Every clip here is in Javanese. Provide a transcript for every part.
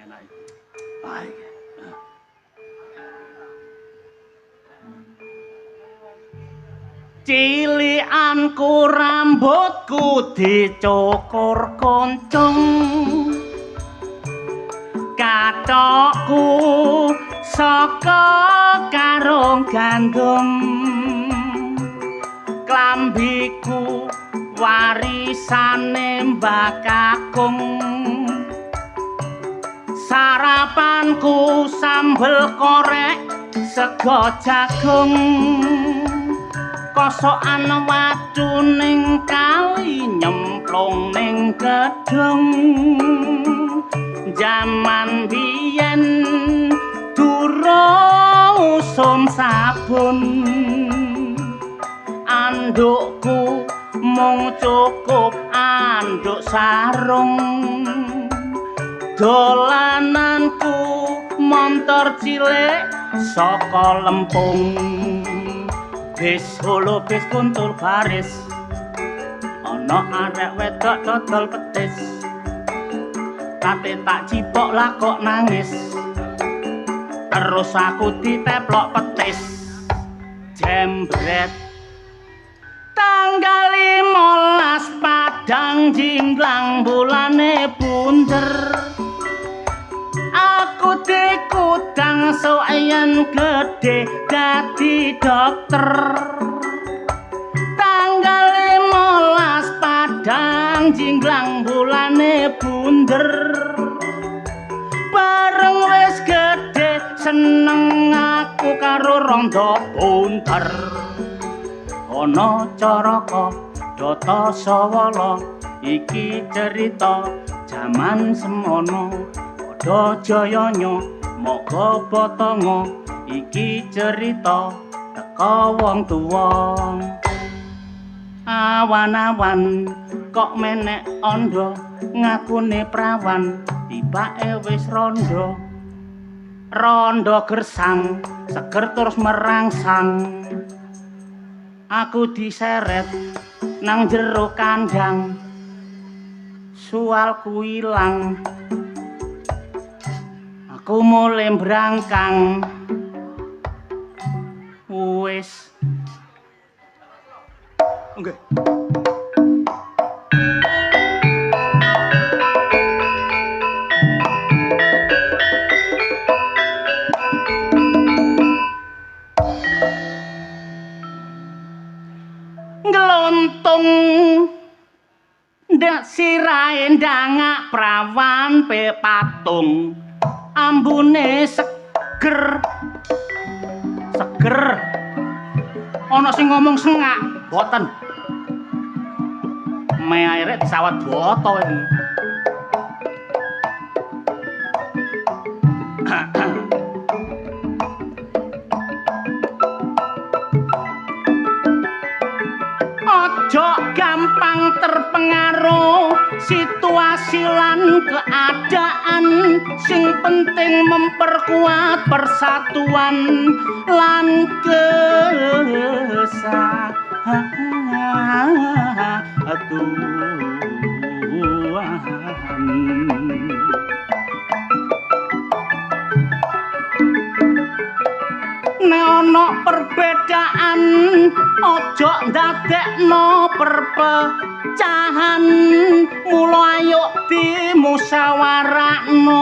enak. Ah iki. Cilikanku rambutku dicukur kuncung katokku saka karung gandum klambiku warisane Mbah Kakung sarapanku sambel korek sego jagung kosokan watu ning kali nyemplung ning gedung jaman biyen durung sabun andukku mung cukup anduk sarung dolananku montor cilik saka Lempung bis holo bis kuntul baris ana arek wedok dodol petis kate tak cipok lah kok nangis terus aku diteplok petis jembret tanggal 15 Padang jinglang bulane bunder aku dikudang soyan gede dadi dokter tanggal 15 Padang jinglang bulane bunder bareng wis gede seneng aku karo rondo bunter ana caraka Data Sawala iki cerita jaman semono padha jayanya moga potongo iki cerita teka wong tuwa awan-awan kok menek ondo ngakune prawan tibake wis rondo gersang seger terus merangsang aku diseret nang jero kandang sualku ilang aku mulai brangkang wis oke ngelontung ndak sirahe ndangak prawan pe patung ambune seger ana sing ngomong sengak boten me aire disawat boto iki ojo gampang terpengaruh situasi lan keadaan sing penting memperkuat persatuan lan kesatuan ana perbedaan ojo ndadekno perpecahan mula ayo dimusyawarahno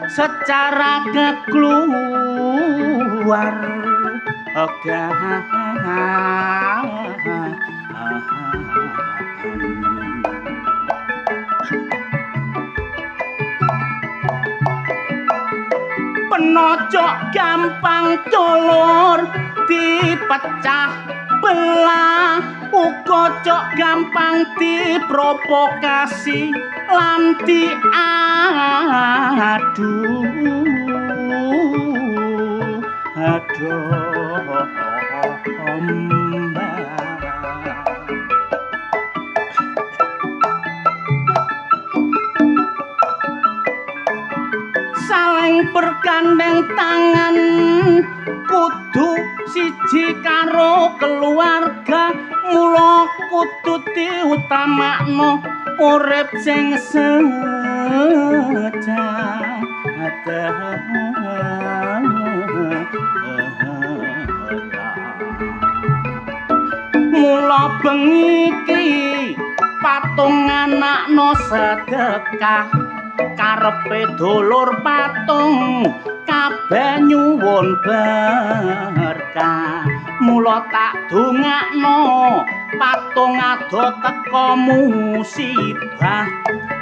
secara kekeluar penojok gampang color dipecah belah uga cok gampang diprovokasi lan saling bergandeng tangan kudu siji karo keluarga mula kudu diutamakno urip sing sejati mula bengi iki patung anakno sedekah karepe dulur patung kabeh nyuwun berkah mula tak dongakno patung ado teka musibah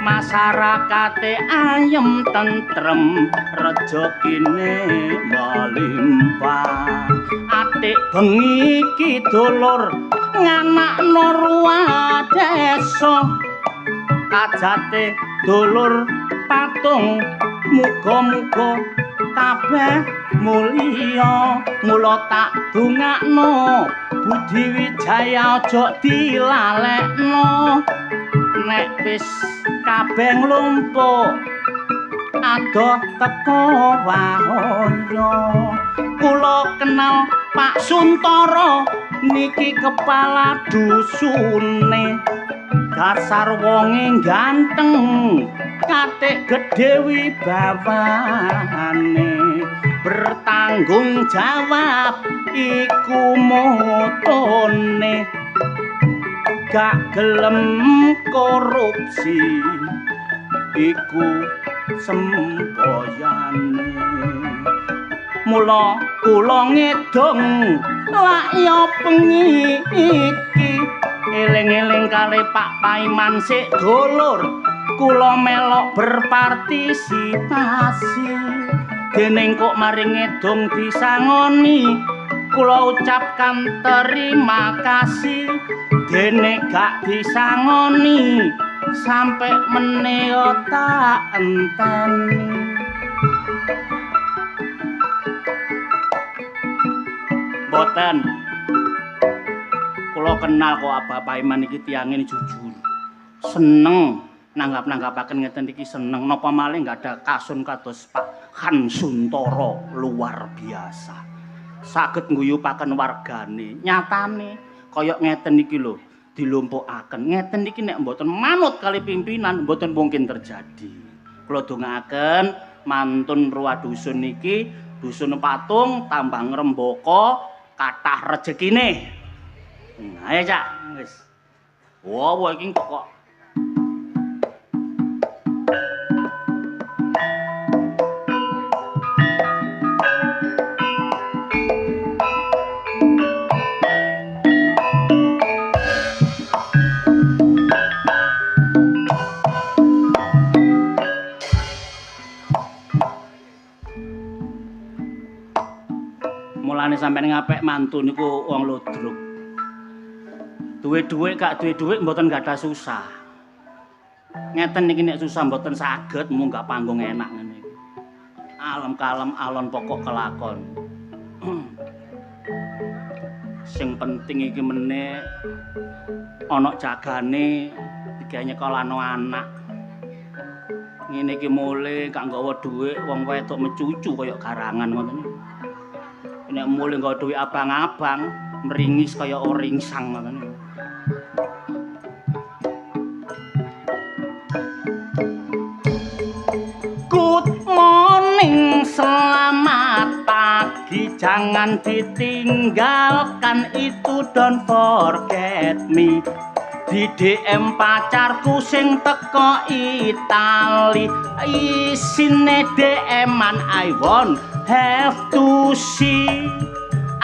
masyarakate ayem tentrem rejekine melimpah atik bengi iki dulur nganakno ruah desa kajate dulur patung muga-muga kabeh mulya mula tak dongakno Budi Wijaya aja dilalekno nek wis kabeh nglumpuk adoh teko wahaya kula kenal Pak Suntara niki kepala dusune dasar wonge ganteng katik gedhe wibawane bertanggung jawab iku motone gak gelem korupsi iku semboyane mula kula ngedong lak ya bengi iki eling-eling kali Pak Paiman sik dulur kula melok berpartisipasi dening kok maring ngedong disangoni kula ucapkan terima kasih dene gak disangoni sampai meneo tak enteni boten kula kenal kok Abah Paiman iki tiyang ini jujur seneng nanggap-nanggapaken ngeten iki seneng napa malih nggak ada kasun kados Pak Han Suntara luar biasa saged ngguyupaken wargane nyatane kaya ngeten iki lho dilumpukaken ngeten iki nek mboten manut kali pimpinan mboten mungkin terjadi kula dongaaken mantun ruah dusun niki dusun patung tambah ngrembaka kathah rejekine ayo Cak wis wow iki kok mulane sampeyan ngapik mantu niku wong ludruk. Duwe dhuwit gak duwe dhuwit mboten gadah susah. Ngeten niki nek susah mboten saged munggah panggung enak ngene iki. Alem kalem alon pokok kelakon. Sing penting iki meneh ana jagane digawe nyekolano anak. Ngene iki mule gak nggawa dhuwit wong wedok mecucu kaya garangan ngoten iki. Nek mulih nggawa dhuwit abang-abang meringis kaya oringsang ngoten. Good morning, selamat pagi, jangan ditinggalkan itu, don't forget me. Di DM pacarku sing teko Itali, isine DM-an I won't have to see.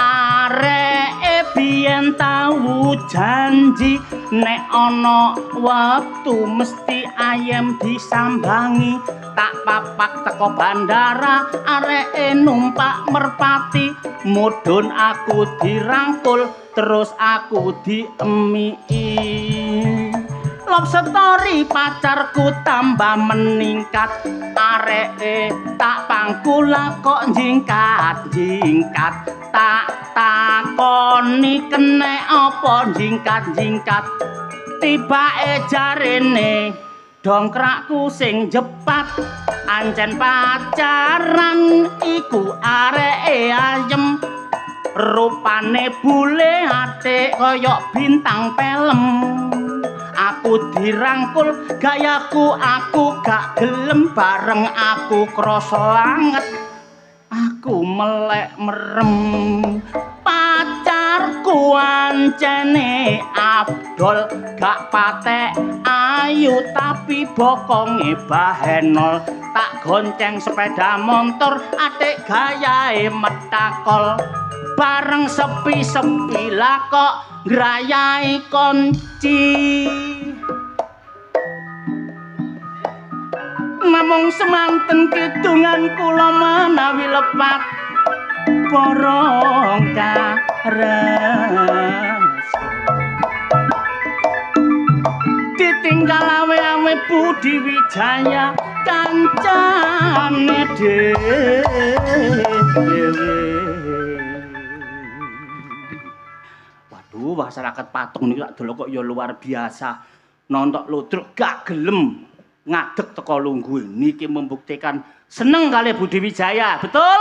Areke biyen tau janji nek ana wektu mesti ayem disambangi. Tak papak teko bandara areke numpak merpati, mudhun aku dirangkul terus aku diemiki. Love story pacarku tambah meningkat, areke tak pangkul kok jingkat-jingkat. Tak takoni kene apa jingkat-jingkat, tibake jarene dongkrakku sing jepat. Ancen pacaran iku areke ayem, rupane bule atik koyok bintang film. aku dirangkul gayaku aku gak gelem bareng aku krasa anget aku melek merem pacarku ancene abdol gak patek ayu tapi bokonge bahenol tak gonceng sepeda motor atik gayae metakol bareng sepi-sepi lah kok ngrayai kunci namung semanten kidungan kula menawi lepat porong kares ditinggal awe-awe Budi Wijaya kancane dhewe waduh masyarakat Patung niki lak delok kok ya luar biasa nontok ludruk gak gelem ngadeg teko lungguhe niki membuktikan seneng kali Budi Wijaya betul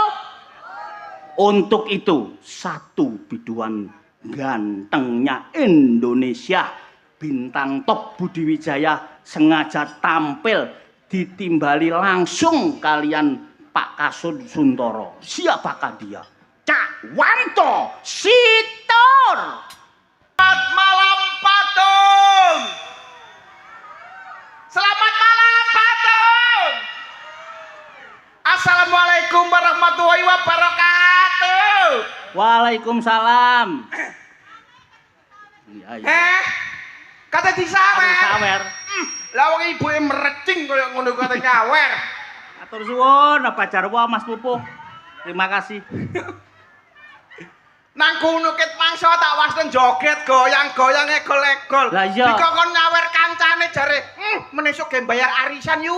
untuk itu satu biduan gantengnya Indonesia bintang top Budi Wijaya sengaja tampil ditimbali langsung kalian Pak Kasun Suntoro siapakah dia Cak Wanto Sitor. Selamat malam Patung. Selamat malam Patung. Assalamualaikum warahmatullahi wabarakatuh. Waalaikumsalam. Kata disawer. Sawer. Lah wong ibuke merecing kaya ngono kate nyawer. Atur suwun Pak Jarwo Mas Pupuh. Terima kasih. Nang kono ket mangsa tak waslen joget goyang-goyang egol-egol. Lah iya. Dikokon nyawer kancane jare, menesuk ge bayar arisan yu.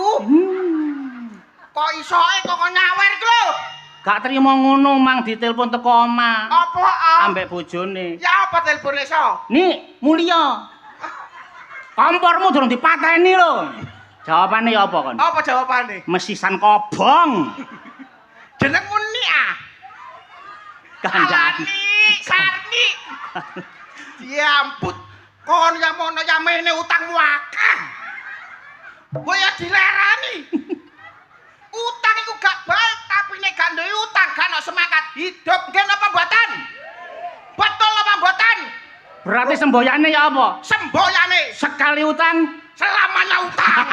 Kok isoke kok nyawer ku lho? Gak terima ngono mang ditelepon teko omah. Apa ambek bojone. Ya apa telepone so? Nih, Mulya. Kompormu durung dipateni lho. Jawabane ya apa kon? Apa jawabane? Mesisan kobong. Jenengmu Nik ah. Kandhani. Sarni. Ya ampun. Kon ya mono ya mene utangmu akeh. Kowe ya dilerani. Utang iku gak baik tapi nek gak duwe utang gak ono semangat hidup. Nggih napa mboten? Betul apa mboten? Berarti semboyane ya apa? Semboyane Sekali utang selamanya utang.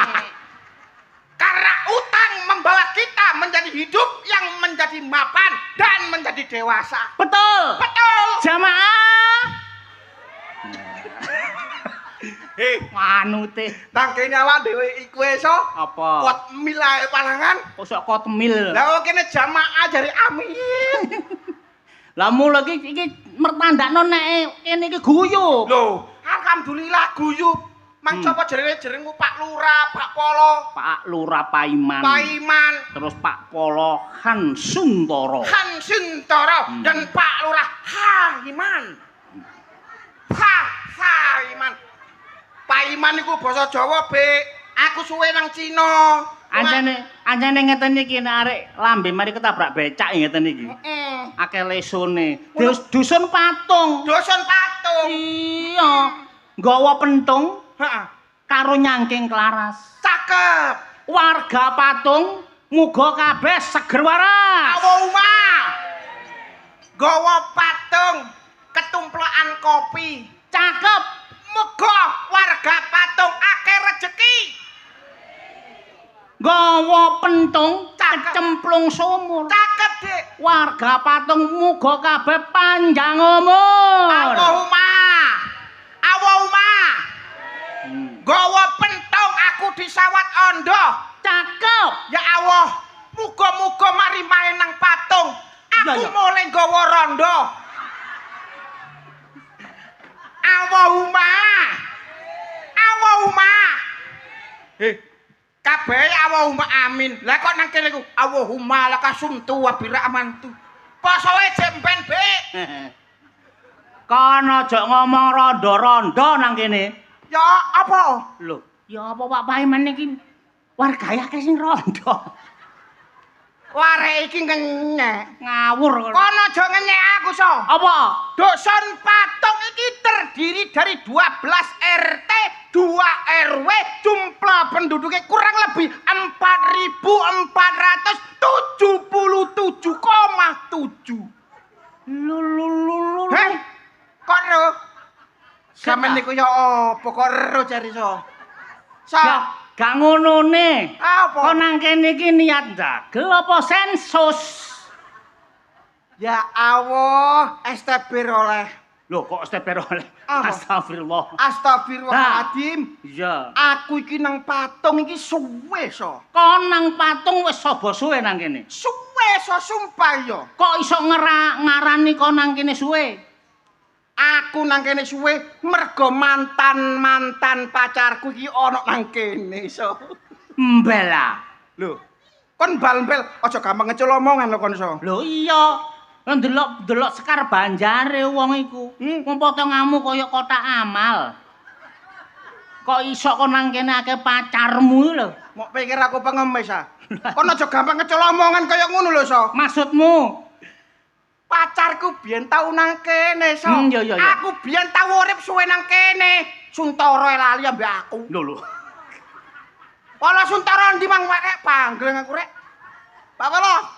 Karena utang membawa kita menjadi hidup yang menjadi mapan dan menjadi dewasa. betul. Betul. Jamaah. Manute. Nang kene awak dhewe iku iso Apa? kot milae palangan. Kok sok kot mil. Lah kene jamaah jare amin. Lah mula iki mertandakno nek kene iki guyub. Lho, alhamdulillah guyub. Mang sapa jenengmu Pak Lurah, Pak Polo, Pak Lurah Paiman. Paiman, Terus Pak Polo Han Suntoro. Han Suntoro dan Pak Lurah Haiman. Haiman. Paiman iku basa Jawa, Bek. Aku suwe nang Cina. Anjane ngeten iki nek arek lambe mari ketabrak becak ngeten iki. Akeh lesone. Dusun Patung. Dusun Patung. Iya. Nggawa pentung Heeh. karo nyangking klaras. Cakep. Warga Patung muga kabeh seger waras. Awa gawa patung ketumplokan kopi. Cakep. Muga warga Patung akeh rejeki. Nggawa pentung kecemplung sumur. Cakep, Dik. Warga Patung muga kabeh panjang umur. Allahumma. Gawa pentung aku disawat ondo. Cakep. Ya Allah, muga-muga mari main nang Patung. Aku Ya. mulai gawa rondo. Allahumma. Kabeh Allahumma amin. Lah kok nang kene ku Allahumma lakasumtu wa birahmantu. Posoe jemben, Bek. Kon aja ngomong rondo-rondo nang kene. Ya apa? Lho, ya apa Pak Paiman iki warga akeh sing rondo. Warek iki ngenyek. Ngawur kok. Kono aja ngenyek aku, So. Apa? Dusun Patung iki terdiri dari 12 RT 2 RW jumlah penduduknya kurang lebih 4.477,7. Heh, kok ro? Sampeyan niku ya apa kok ro jare so? Gak ngonone. Apa? Kok nang kene iki niat ndagel apa sensus? Ya Allah, STB oleh. Loh kok stepper oleh? Apa? Astagfirullah. Astagfirullahaladzim. Iya. Aku iki nang patung iki suwe so. Kon nang patung wis sapa suwe nang kene? Suwe so sumpah yo. Kok iso ngarani kon nang kene suwe? Aku nang kene suwe mergo mantan pacarku iki ana nang kene so. Mbela. Lho, kon bal-bal aja gampang ngecul omongan lho kon so. Lho iya. Ndelok Sekar Banjare wong iku. Wong potonganmu kaya kotak amal. Kok iso kon nang kene akeh pacarmu lho? Mok pikir aku pengemis ah. Kon aja gampang ngecul omongan kaya ngono lho so. Maksudmu? Pacarku biyen tau nang kene so. Iya. Aku biyen tau urip suwe nang kene. Suntara lali ambek aku. Lho. Wala Suntara ndi mang rek panggil aku rek. Pak Wala.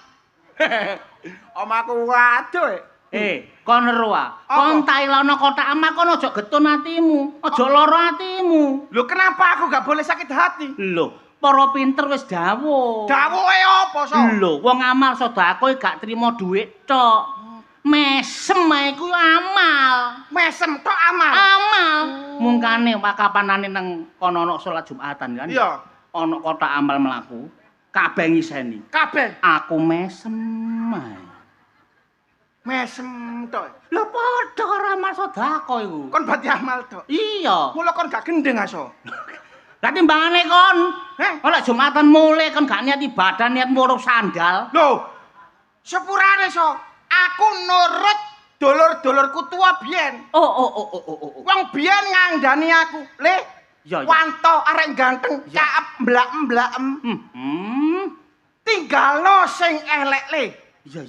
Omaku waduh. Kon ero ah. Kon tak ilono kotak amal kon aja getun atimu, aja lara atimu. Lho kenapa aku gak boleh sakit hati? Lho, para pinter wis dawuh. Dawuhe apa so? Lho, wong amal sedekah gak trimo dhuwit tok. Mesem ae ku amal. Mesem tok amal. Amal. Mungkane kapanane nang kono ana salat Jumatan kan. Iya. Ana kotak amal mlaku, kabeh ngiseni. Kabeh. Aku mesem ae. Mesem tok. Lho padha karo amal sedekah iku. Kon berarti amal tok. Iya. Mula kon gak gendeng aso. Lah timbangane kon. Ora Jumatan mulai kon gak niat ibadah, niat murup sandal. Lho. Sepurane so, aku nurut dulur-dulurku tua biyen. Oh. Wong biyen ngandani aku, "Le, Iya. wanto arek ganteng, caep mblak-mblak." Tinggalno sing elek le. Iya.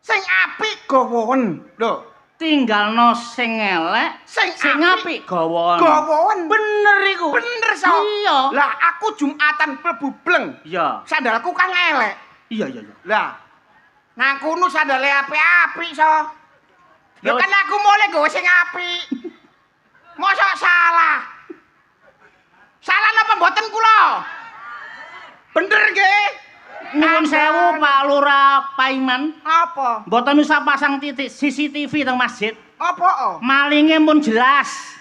Sing apik gawon. Lho, Tinggalno sing elek, sing apik gawon. Gawon. Bener iku. Bener so. Iya. Lah aku Jumatan mlebu bleng. Iya. Sandalku kan elek. Iya. Lah nang kono sandale apik-apik so. Ya kan aku mulai gawe sing apik. Mosok salah. Salah napa mboten kula? Bener nggih? Nuwun sewu Pak Lurah Paiman. Apa? Mboten usah pasang titik CCTV teng masjid. Apa? Malinge pun jelas.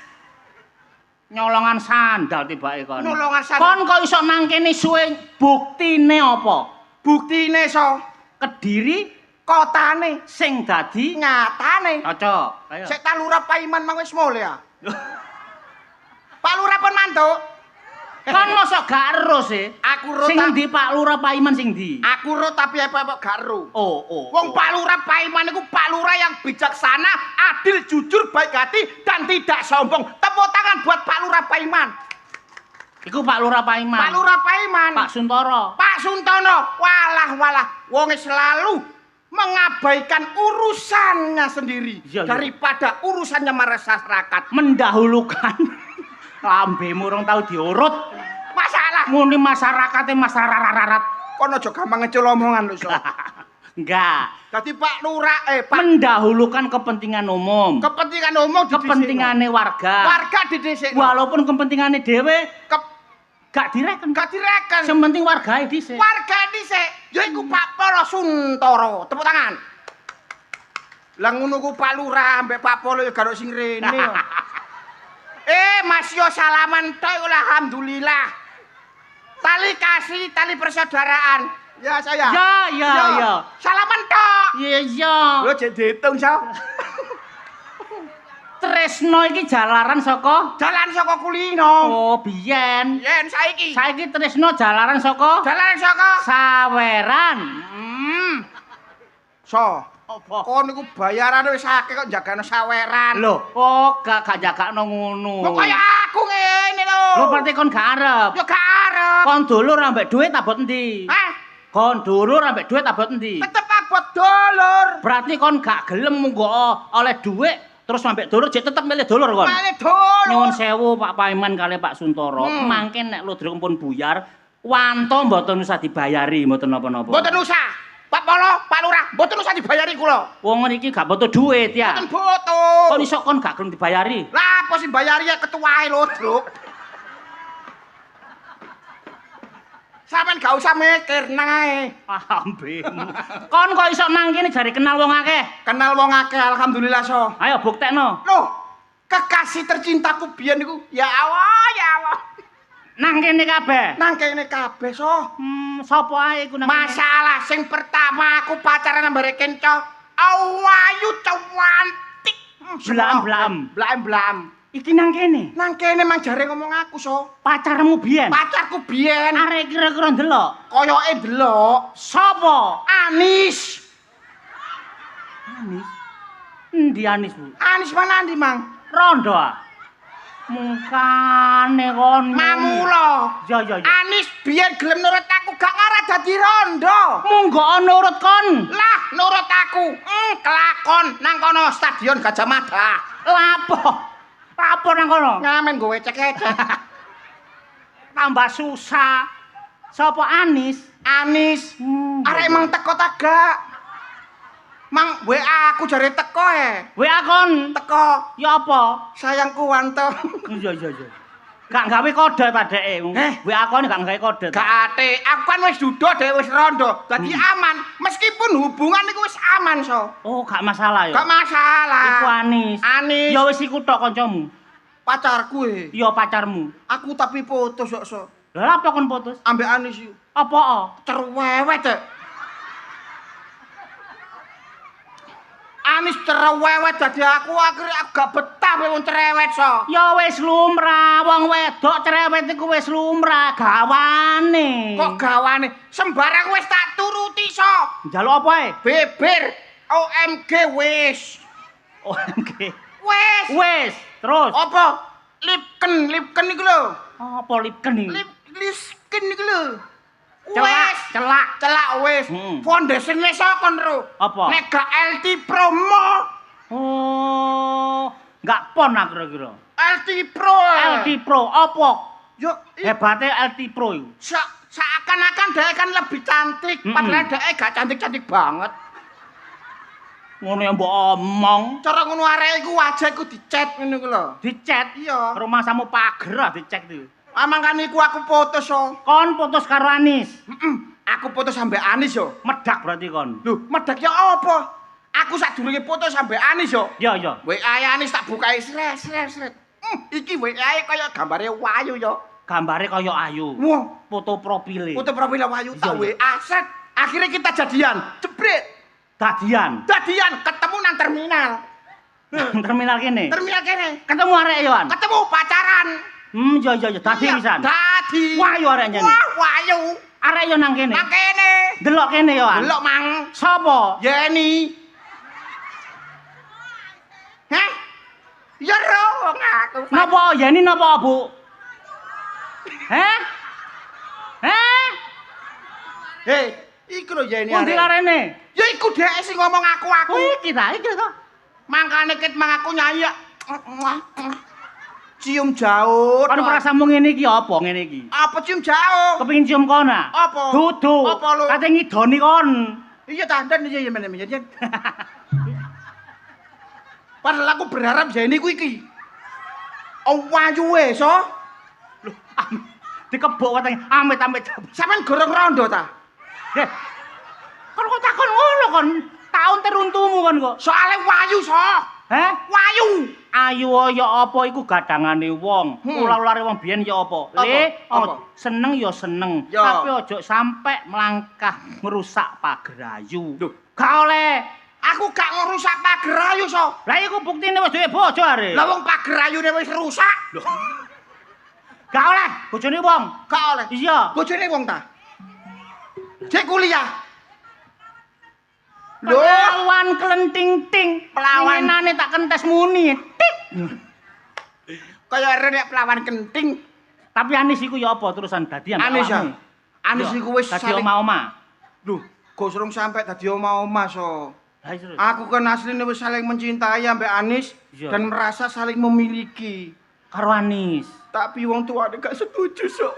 Nyolongan sandal tibake kon. Nyolongan sandal. Kon kok iso nang kene suwe buktine apa? Buktine so. Kediri Kotane sing dadi nyatane. cocok. Ayo. Sek tak Lurah Paiman mang wis mulih ya. Pak Lurah pun mantuk. Kon mosok gak ero sih. Aku ro Sing ndi Pak Lurah Paiman sing ndi? Aku ro tapi apa gak ro. Oh. Wong Pak Lurah Paiman iku Pak Lurah yang bijaksana, adil, jujur, baik hati dan tidak sombong. Tepuk tangan buat Pak Lurah Paiman. Iku Pak Lurah Paiman. Pak Lurah Paiman. Pak Suntoro. Pak Suntono. Walah. Wong selalu mengabaikan urusannya sendiri Iya. daripada urusannya masyarakat. Mendahulukan lambemu rong tau diurut. Masalah. Muni masyarakate masyarakat. Kono aja gampang ngecul omongan lho, so. Enggak. Dadi Pak Lurah Pak Mendahulukan kepentingan umum. kepentingan umum Kepentingane warga. warga didhisikno. Walaupun kepentingane dhewe gak direken. Gak direken. Sing penting wargae dhisik. Warga dhisik yaiku Pak Polo Suntoro. Tepuk tangan. Lah ngono ku Pak Lurah ambek Pak Polo ya garo sing rene. Mas yo salaman tok alhamdulillah. Tali kasih, tali persaudaraan. Ya saya. Ya. Salaman tok. Iya. Lho jek diitung so. Tresno iki jalaran saka Jalan saka kulino. Oh, biyen. Yen saiki. Saiki Tresno jalaran saka Jalan saka Saweran. So. Apa? Kon niku bayarane wis akeh kok jagane saweran. Lho, gak jagakno ngono. Kok kaya aku ngene lho. Lho berarti kon gak arep. Ya gak arep. Kon dulur ambek dhuwit abot endi? Hah? Kon dulur ambek dhuwit abot endi? Tetep abot dulur. Berarti kon gak gelem munggo oleh dhuwit Terus sampe dulur jek tetep milih dulur kon. Milih dulur. Nyuwun sewu Pak Paiman kali Pak Suntoro. Mangke nek Ludruk pun buyar, wanto mboten usah dibayari, mboten napa-napa. Mboten usah. Pak Polo, Pak Lurah, mboten usah dibayari kula. Wong niki gak butuh duit ya. Mboten butuh. Kok iso kon gak gelem dibayari? Lah apa sing bayari ya ketuae Ludruk. Sampeyan gak usah mikir nang ae. Ambemu. Kon kok iso nang kene jare kenal wong akeh. Kenal wong akeh alhamdulillah so. Ayo buktekno. Loh, kekasih tercintaku biyen niku ya Allah, ya Allah. Nang kene kabeh. Nang kene kabeh so. Sapa ae iku nang kene? Masalah sing pertama aku pacaran ambare kenco. Awayu cantik. Blam. Iki nang kene. Nang kene mang jare ngomong aku so. Pacarmu biyen. Pacarku biyen. Arek kira-kira ndelok. Koyoke delok. Sapa? Anis. Anis. Endi Anis, Bu? Anis mana ndi, Mang? Rondo ah. Mungkane kon. Mamula. Ya. Anis biyen gelem nurut aku gak ngarah dadi rondo. Munggo nurut kon. Lah, nurut aku. Kelakon nang kono Stadion Gajah Mada. Lapo nang kono? Ngamen gowe cek-cek. Tambah susah. Sapa Anis? Anis. Arek emang teko ta gak? Mang WA aku jare teko WA kon. Teko. Ya apa? Sayangku wanto. Iya. Gak gawe kode ta dheke. WA kon gak gawe kode. Gak ate. Aku kan wis duda dhek wis rondo. Dadi aman. Meskipun hubungan iku wis aman so. Oh, gak masalah ya. Gak masalah. Iku Anis. Anis. Ya wis iku tok kancamu. Pacarku Ya pacarmu. Aku tapi putus kok so. Lah apa kon putus? Ambek Anis yo. Apa? Cerewet dek. Anis cerewet dadi aku akhirnya aku gak betah wong cerewet so. Ya wis lumrah, wong wedok cerewet iku wis lumrah, gawane. Kok gawane? Sembarang wis tak turuti so. Njaluk apa ae? Bibir OMG wis. OMG. Wis. Terus. Apa? Lipken iku lho. Apa lipken iki? Lipken iku lho. Celak. Celak wis. Fondasione sokon ro. Apa? Nek gak LT Promo. Oh, gak pon lah kira-kira. LT Pro. LT Pro apa? Yo, hebate LT Pro iku. Seakan-akan dhek kan lebih cantik, padahal dhek gak cantik-cantik banget. Ngono ya mbok omong. Cara ngono arek iku wajahku dicet ngono ku lho. Dicet? Iya. Rumah samu pager ah dicek itu. Mangkane iku aku putus so. Kon putus karo Anis. Aku putus sampe Anis yo. Medak berarti kon. Lho, medek ya apa? Aku sadurunge putus sampe Anis yo. Iya. WA Anis tak bukai sret. Iki WA kaya gambare Wayu yo. Gambare kaya ayu. Wah, foto profile. foto profil Wayu tak WA sret. Akhirnya kita jadian. Jebret. Dadian Ketemu nang terminal. terminal kene. Terminal kene. Ketemu arek yoan. Ketemu pacaran. Iya. Dadi pisan. Dadi. Wayu arek nyene. Wah, Wayu. Arek yo nang kene. Nang kene. Delok kene yoan. Delok mang. Sopo? Yeni. Hah? Ya ro aku. Napa Yeni napa Bu? Heh? Hei, iku lho Yeni. Pundi arene? Ya iku dhek sing ngomong aku. Oh, iki to. Mangkane ket mang aku nyanyi. Cium jaut. Kan prasamu ngene iki apa ngene iki? Apa cium jaut? Kepengin cium kon ah? Apa? Dudu. Apa lu? Kate ngidoni kon. Iya tandan iya men. Padahal aku berharap Yeni ku iki. Oh Wayu wis so. Lho, dikebok watenge amit-amit. Sampeyan gorong rondo ta? Heh. Kon kok takon ngono kon. Taun teruntumu kon kok. Soale Wayu so. Heh? Wayu. Ayu ya apa iku gadangane wong. Ular-ulare wong biyen ya apa? Seneng ya seneng, tapi ojo sampe melangkah merusak pager ayu. Lho, gak oleh. Aku gak ngerusak pager ayu so. Lah iku buktine wis duwe bojo are. Lah wong pager ayune wis rusak. Lho. Gak oleh bojone wong. Gak oleh. Iya. Bojone wong ta. Cek kuliah. Pelawan kelenting-ting. Pelawanane tak kentes muni. Tik. Kaya rene pelawan kenting. Tapi Anis iku ya apa terusan dadian? Anis ya. Anis iku wis dadi oma-oma. Lho, gosrong sampe dadi oma-oma so. terus. Aku kan aslinya wis saling mencintai ambek Anis Iya. dan merasa saling memiliki. Karo Anis. Tapi wong tuane gak setuju, Sok.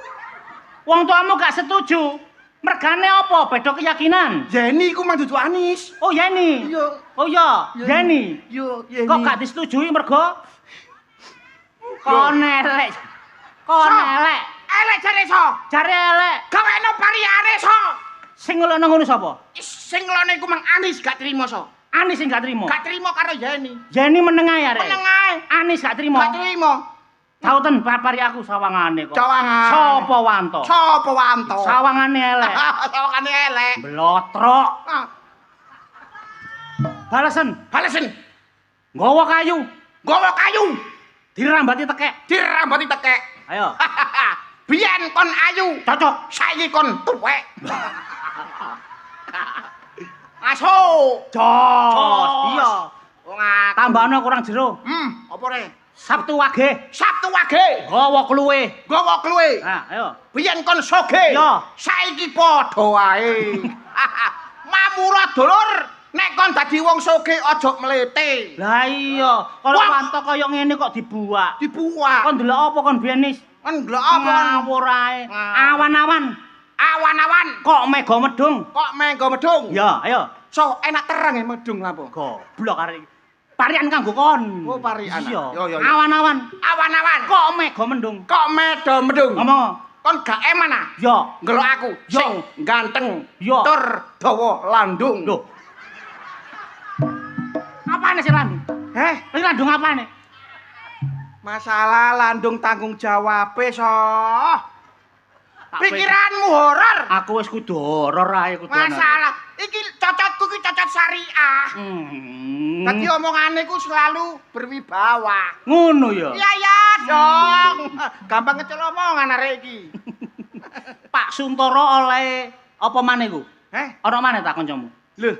Wong tuamu gak setuju. Mergane apa? Beda keyakinan. Yeni iku mang dudu Anis. Oh Yeni. Iya. Oh iya, Yeni. Yo, Yeni. Kok gak disetujui mergo? Kon elek. Kon elek. Elek jare so. Jare elek. Gaweno pariane so. Sing ngelokno ngono sapa? Sing lone iku mang Anis gak trimo so. Anis sing gak trimo. Gak trimo karo Yeni. Yeni meneng ae arek. Meneng ae. Anis gak trimo. Gak trimo. Tauten papari aku sawangane kok. Cawangan. Sopo Wanto? Sopo Wanto? Sawangane elek. Sawangane elek. Blotrok. Ah, Balesen. balesen. Nggawa kayu. Gowo kayu. Dirambati tekek. Dirambati tekek. Ayo. Biyen kon ayu. Cocok. Saiki kon tuwek. Aso. Jos. Iya. Wong aku. Tambahane kurang jero. Apa re? Sabtu Wage. Sabtu wage. Nggawa kluwe. Gowo kluwe. Nah, ayo. Biyen kon soge. Iya. Saiki padha wae. Mamura dulur, nek kon dadi wong soge aja mlete. Lah iya, kalau Wah. Wanto kaya ngene kok dibuak. Dibuak. Kon ndelok apa kon biyen nis? Kon ndelok apa? Ngawur ae. Ngawur. Awan-awan Awan-awan kok mega medung. kok menggo medung. Ya, ayo. So enak terang ya medung apa? Goblok arek iki. Parian kanggo kon. Oh, parian. Iya. Yo, yo, yo. Awan-awan Awan-awan kok mega mendung. kok medo medung. Ngomong. Kon gak eman ah? Ya. Ngelok aku Yo. sing ganteng, Yo. tur dawa landung. Loh. Apane sih landung? Ini landung apane? Masalah landung tanggung jawab so. Tak Pikiranmu horor. Aku wis kudu horor ae kudu. Masalah iki cocotku ki cocot syariah. Dadi omongane ku selalu berwibawa. Ngono ya. Iya ya dong. Gampang ngecel omongan arek iki. Pak Suntoro oleh apa maneh ku? Ana maneh tak kancamu? Lho.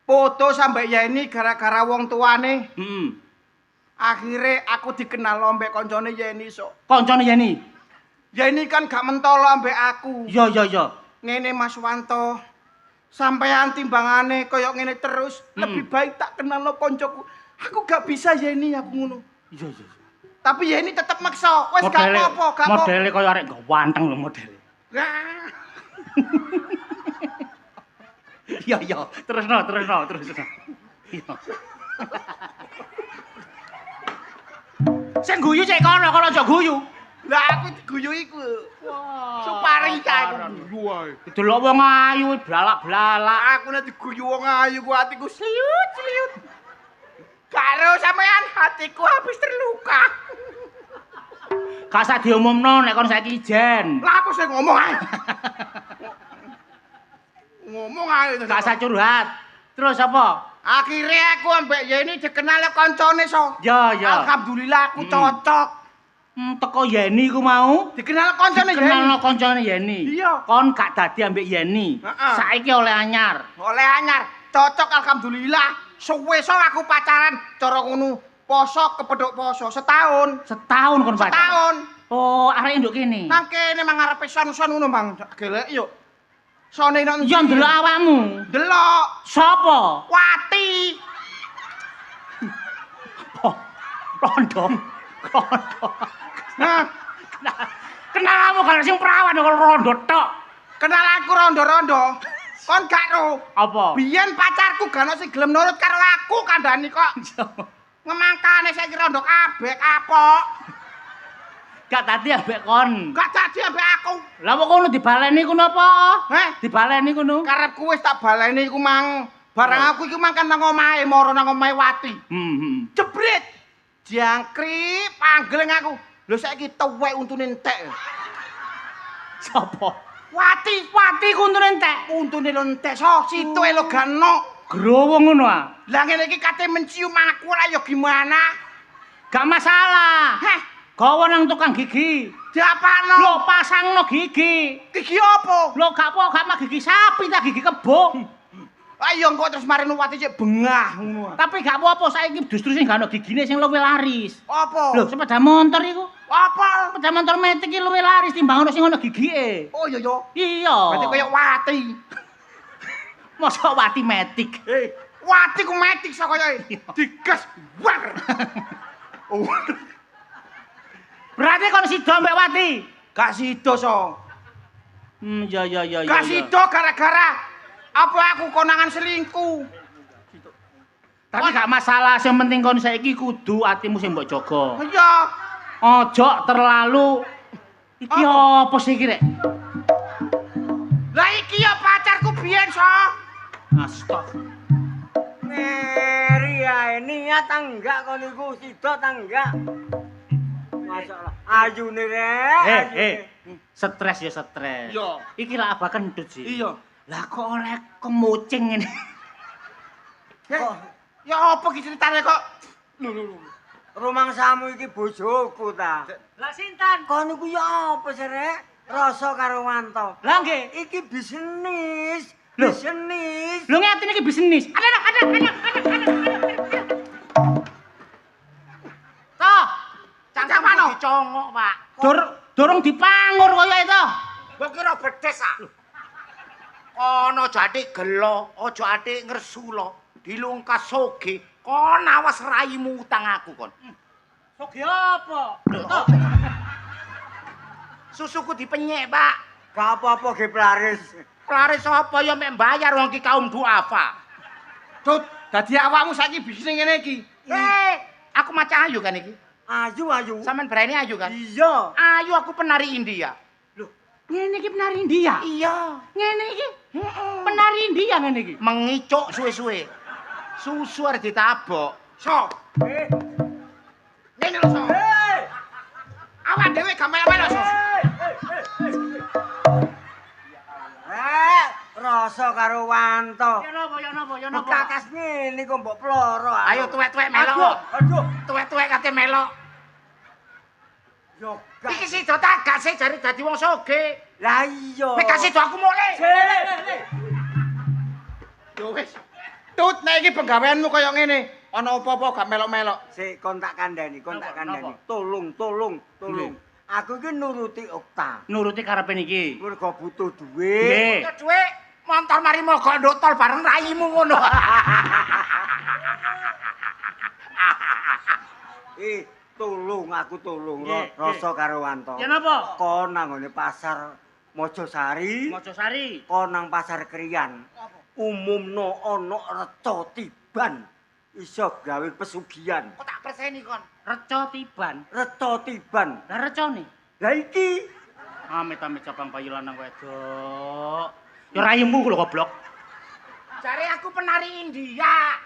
Foto sampe Yeni gara-gara wong tuane. Akhire aku dikenal ambek koncone Yeni sok. Koncone Yeni. Yeni kan gak mentolo ambek aku. Iya iya iya. Ngene Mas Wanto. Sampean timbangane koyok ngene terus, lebih baik tak kenal lo koncoku. Aku gak bisa Yeni aku ngono. Iya iya. Tapi Yeni tetep maksa. Wes gak apa-apa, gak apa. Modele kaya arek ganteng lho modele. Lah. Iya iya, terusno. Iya. Sing guyu cek kono aja guyu. Lah aku diguyu iku. Supari aku guyu ae. Delok wong ayu blalak-blalak. Aku nek diguyu wong ayu ku atiku sliut. Karo sampean hatiku habis terluka. Gak usah diumumno nek kon saiki ijen. Lah aku sing ngomong ae. Ngomong ae. Gak usah curhat. Terus apa? Akhirnya aku ambek Yeni dikenal koncone so. Ya ya. Alhamdulillah aku cocok. Teko Yeni ku mau Dikenal koncone Yeni. dikenalno koncone Yeni. Iya. Kon gak dadi ambek Yeni. Heeh. Saiki oleh anyar. Oleh anyar, cocok alhamdulillah. Suwe-so aku pacaran cara ngono. Poso kepedhok poso setahun. Setahun kon pacaran. Setahun. Oh, arek nduk kene. Nang kene mang arepe son-son ngono, Bang. Gelek yuk. Sone nang Ya ndelok awakmu. Delok. Sapa? Wati. Oh, rondo. Nah, Kenalmu kalau sing perawan kok rondo tok. kenal aku rondo-rondo. Kon gak ro. Apa? Biyen pacarku gak ono sing gelem nurut karo aku kandhani kok. Ngemangkane saiki rondo kabeh kapok. Gak tadi ambek kon. Gak dadi ambek aku. Lah kok kono dibaleni kuno apa? Dibaleni kuno. Karepku wis tak baleni iku mang. Barang aku iku mang kan nang omahe, moro nang omahe Wati. Jebret. Jangkrik panggling aku. Lho saiki tuwek untune entek. Sapa? Wati kuntune entek. Untune lho entek so, situe lho ganok. Growo ngono ah. Lah ngene iki kate mencium aku lah ya gimana? Gak masalah. Gawa nang tukang gigi. Diapano? Lho pasangno gigi. Gigi apa? Lho gak apa gak mah gigi sapi ta gigi kebo. Ayo engko terus marino Wati cek bengah ngono. Tapi gak apa-apa saiki justru sing gak ono gigine sing luwih laris. Apa? Lho sepeda motor iku. Apa? Sepeda motor metik iki luwih laris timbang ono sing ono gigike. Oh iya yo. Iya. Berarti koyo Wati. Mosok Wati metik. Wati ku metik sak kaya digas war. Berarti kon sida mbek Wati. Gak sida so. Ya. Gak sida gara-gara apa aku konangan selingkuh. Tapi gak masalah, sing penting kon saiki kudu atimu sing mbok jaga. Iya. Ojo terlalu iki apa sih iki rek? Lah iki ya pacarku biyen so. Astagfirullah. Meri ae niat ta enggak kon niku sida ta enggak? Masalah. Ayune rek. Stres ya stres. Iya. Iki lak abah kendut sih. Iya. Lah kok oleh kemucing ngene. Ya apa ki ceritane kok? Lho. Rumangsamu iki bojoku ta. Lah sinten? Kon niku ya apa sih rek? Rasa karo Wanto. Lah nggih. Iki bisnis. Loh. Bisnis. Lho ngerti iki bisnis. Ada. Toh, Cangkemmu dicongok, Pak. Dorong dipangur kaya itu. Mbok kira bedes ah. Kono jati gelo, aja ati ngresula. Dilungkas soge, kon awas raimu utang aku kon. Soge apa? Susuku dipenyek, Pak. Gak apa-apa ge Plaris. Laris apa ya mek mbayar wong ki kaum duafa. Tut, dadi awakmu saiki bisnis ngene iki. Aku maca ayu kan iki. Ayu. Sampeyan berani ayu kan? Iya. Ayu aku penari India. Ngene iki penari India. Iya. Ngene iki penari India ngene iki. Mengicuk suwe-suwe. Susu arep ditabok. So. Ngene lho, So. Awak dhewe gak melo-melo, So. Rasa karo Wanto. Ya napa? Kakas ngene kok mbok ploro. Ayo tuwek-tuwek melo. Aduh. Tuwek-tuwek kate melo. Yo Iki sida tagak sih jare dadi wong soge. Lah iya. Nek kasih do aku mulai. Yo wis. Tut nek iki penggaweanmu kaya ngene, ana apa-apa gak melok-melok. Sik kon tak kandhani. Napa? Tolong. Aku iki nuruti Okta. Nuruti karepe niki. Mergo butuh duit. Nggih. Dhuwit montor mari mogok ndotol bareng raimu ngono. Aku tolong Nggih, rasa karo Wanto. Ya napa? Kon nang ngene pasar Mojosari, Mojosari. kon nang pasar Kriyan. Umumno ana reca tiban. Iso gawe pesugihan. Kok tak perseni kon. Reca tiban. Reca tiban. Lah recane. Lah iki Amit-amit cabang bayi lanang wedok. Ya raimu lho goblok. Jare aku penari India.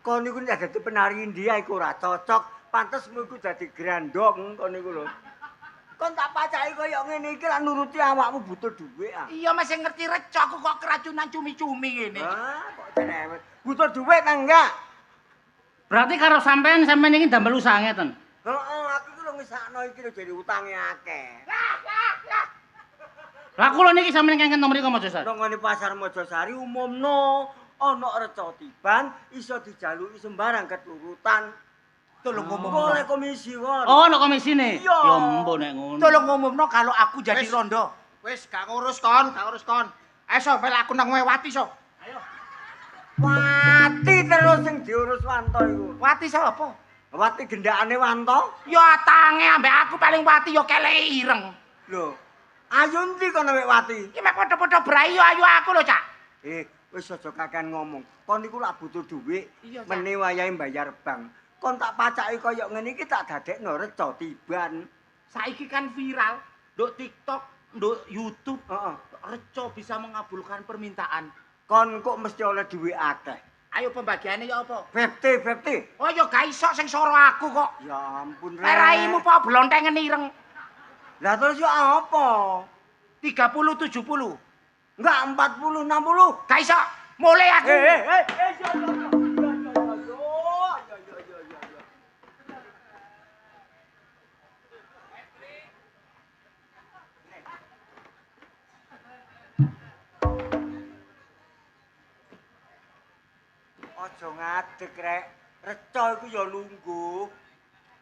kon niku nek dadi penari India iku ora cocok. Pantesmu iku dadi grandong kon niku lho. Kon tak pacaki kaya ngene iki lan nuruti awakmu butuh dhuwit ah. Iya masih ngerti reca aku kok keracunan cumi-cumi ngene. Ah, kok cerewet. Butuh dhuwit ta enggak? Berarti karo sampean iki damel usaha ngeten. Heeh, aku iki lho ngisakno iki lho jadi utange akeh. Lah kula niki sampeyan kengken nomor mriku Mojosari. Nang ngene pasar Mojosari umumno ana reca tiban iso dijaluki sembarang keturutan. Tolong ngomong. Boleh komisi kon. Oh, ana komisine. Iya. Ya mbok nek ngono. Tolong ngumumno kalau aku jadi Wis. rondo. Wis gak ngurus kon. Ayo so mel aku nang Wati so. Wati terus sing diurus Wanto iku. Wati sapa? Wati gendakane Wanto. Ya tange ambek aku paling wati ya keleke ireng. Lho, ayo ndi kon nek Wati? Iki mek padha-padha brai yo ayu aku lho, Cak. Wis aja kakean ngomong. Kon niku lak butuh dhuwit, Iya, Cak. meneh wayahe mbayar bank. Kon tak pacaki kaya ngene iki tak dadekno reca tiban. Saiki kan viral, nduk TikTok, nduk YouTube, Heeh. reca bisa mengabulkan permintaan. Kon kok mesti oleh dhuwit akeh. Ayo pembagiannya ya apa? 50. Oh ya gak iso sing soro aku kok. Ya ampun Lek raimu po blontengen ireng. Lah terus yo apa? 30 70. Enggak 40 60. Gak iso. Mulai aku. Aja ngadeg rek. Reca iku ya lungguh.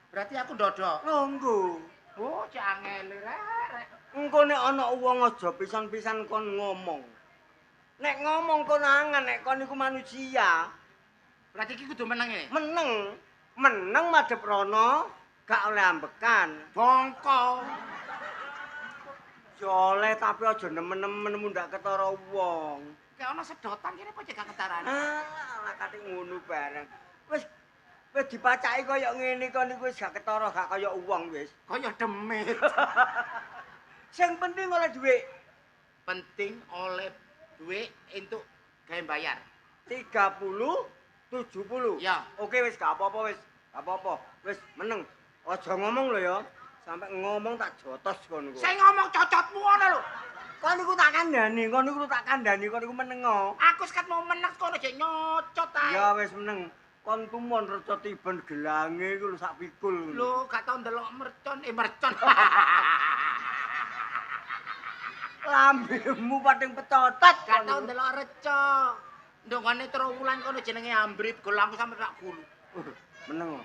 Berarti aku dodok. Lungguh. Oh, cangel rek. Engko nek ana wong aja pisan-pisan kon ngomong. Nek ngomong kon angan nek kon iku manusia. Berarti iki kudu meneng e. Meneng madhep rono gak oleh ambekan. Bongko. Joleh tapi aja nemen-nemen mundak ketara wong. Kayak ana sedotan kene apa gak ketaran. Alah katik ngono bareng. Wis dipacaki kaya ngene kon iku wis gak ketara gak kaya wong wis. Kaya demit. Sing penting oleh dhuwit. Penting oleh duit untuk gawe bayar. 30 70. Ya. Oke wis gak apa-apa wis. Gak apa-apa. Wis meneng. Aja ngomong lho ya. Sampai ngomong tak jotos kon iku. Saya ngomong cocotmu ngono lho. Kon iku tak kandhani, kon iku meneng. Aku sekat mau meneng kono jek nyocot ae. Ya wis meneng. Kon tumon reca tiban gelange iku lho sak pikul. Lho, gak tau ndelok mercon. Lambemu pating pecotot. Gak tau ndelok reca. Ndongane terowulan kono jenenge ambrit, golangku sampe tak gulu. Meneng.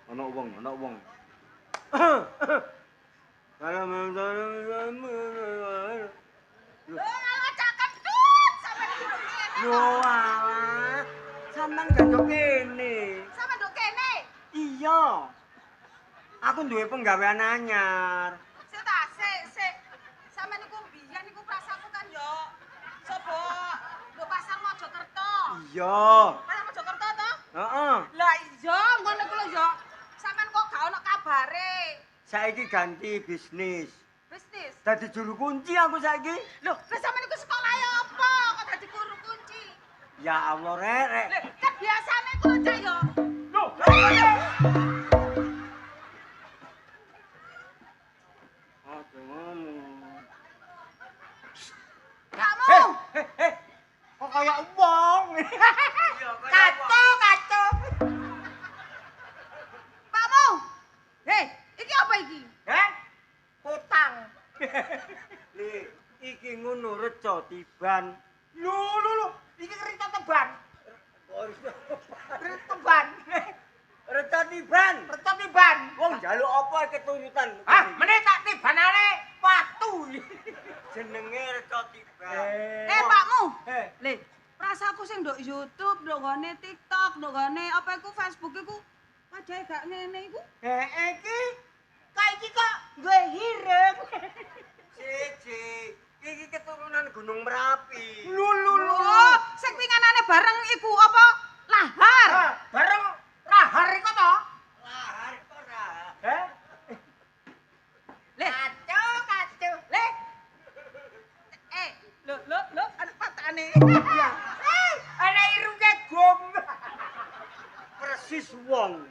Ana wong. Kalau Yo alah, sampean gandok kene. Sampeyan nduk kene. Iya. Aku duwe penggawean anyar. Sik ta, sik. Sampeyan niku biyen niku prasaku kan yo sapa nduk pasar Mojokerto. Iya. Pasar Mojokerto to? Heeh. Lah iya, ngono ku lho yo. Sampeyan kok gak ono kabare. Saiki ganti bisnis. Bisnis. Dadi juru kunci aku saiki. Lho, lah sampeyan niku sekolah apa? Kok dadi guru kunci? Ya Allah rek. Lho, kan biasane ku lho cah yo. Loh. Aduh ngomong. Kamu. Kok kaya wong. Kacau. Pakmu. Hei, iki apa iki? Utang. Li, iki ngono reca tiban. Lho. Iki cerita teban. Reca tiban. Reca tiban. Wong njaluk apa keturutan? Hah, meneh tak tibanane watu. Jenenge reca tiban. Pakmu. Eh. Le, rasaku sing nduk YouTube, nduk gone TikTok, nduk gone apa iku Facebook iku padahal gak ngene iku. Iki Kok iki kok duwe hireng. siji. Iki keturunan Gunung Merapi. Lho, sing pinganane bareng iku apa? Lahar. Bareng rahar iku to. Lahar ora. Le, Kacau. le. Lho, anak patane. Ana irunge gom. Persis wong.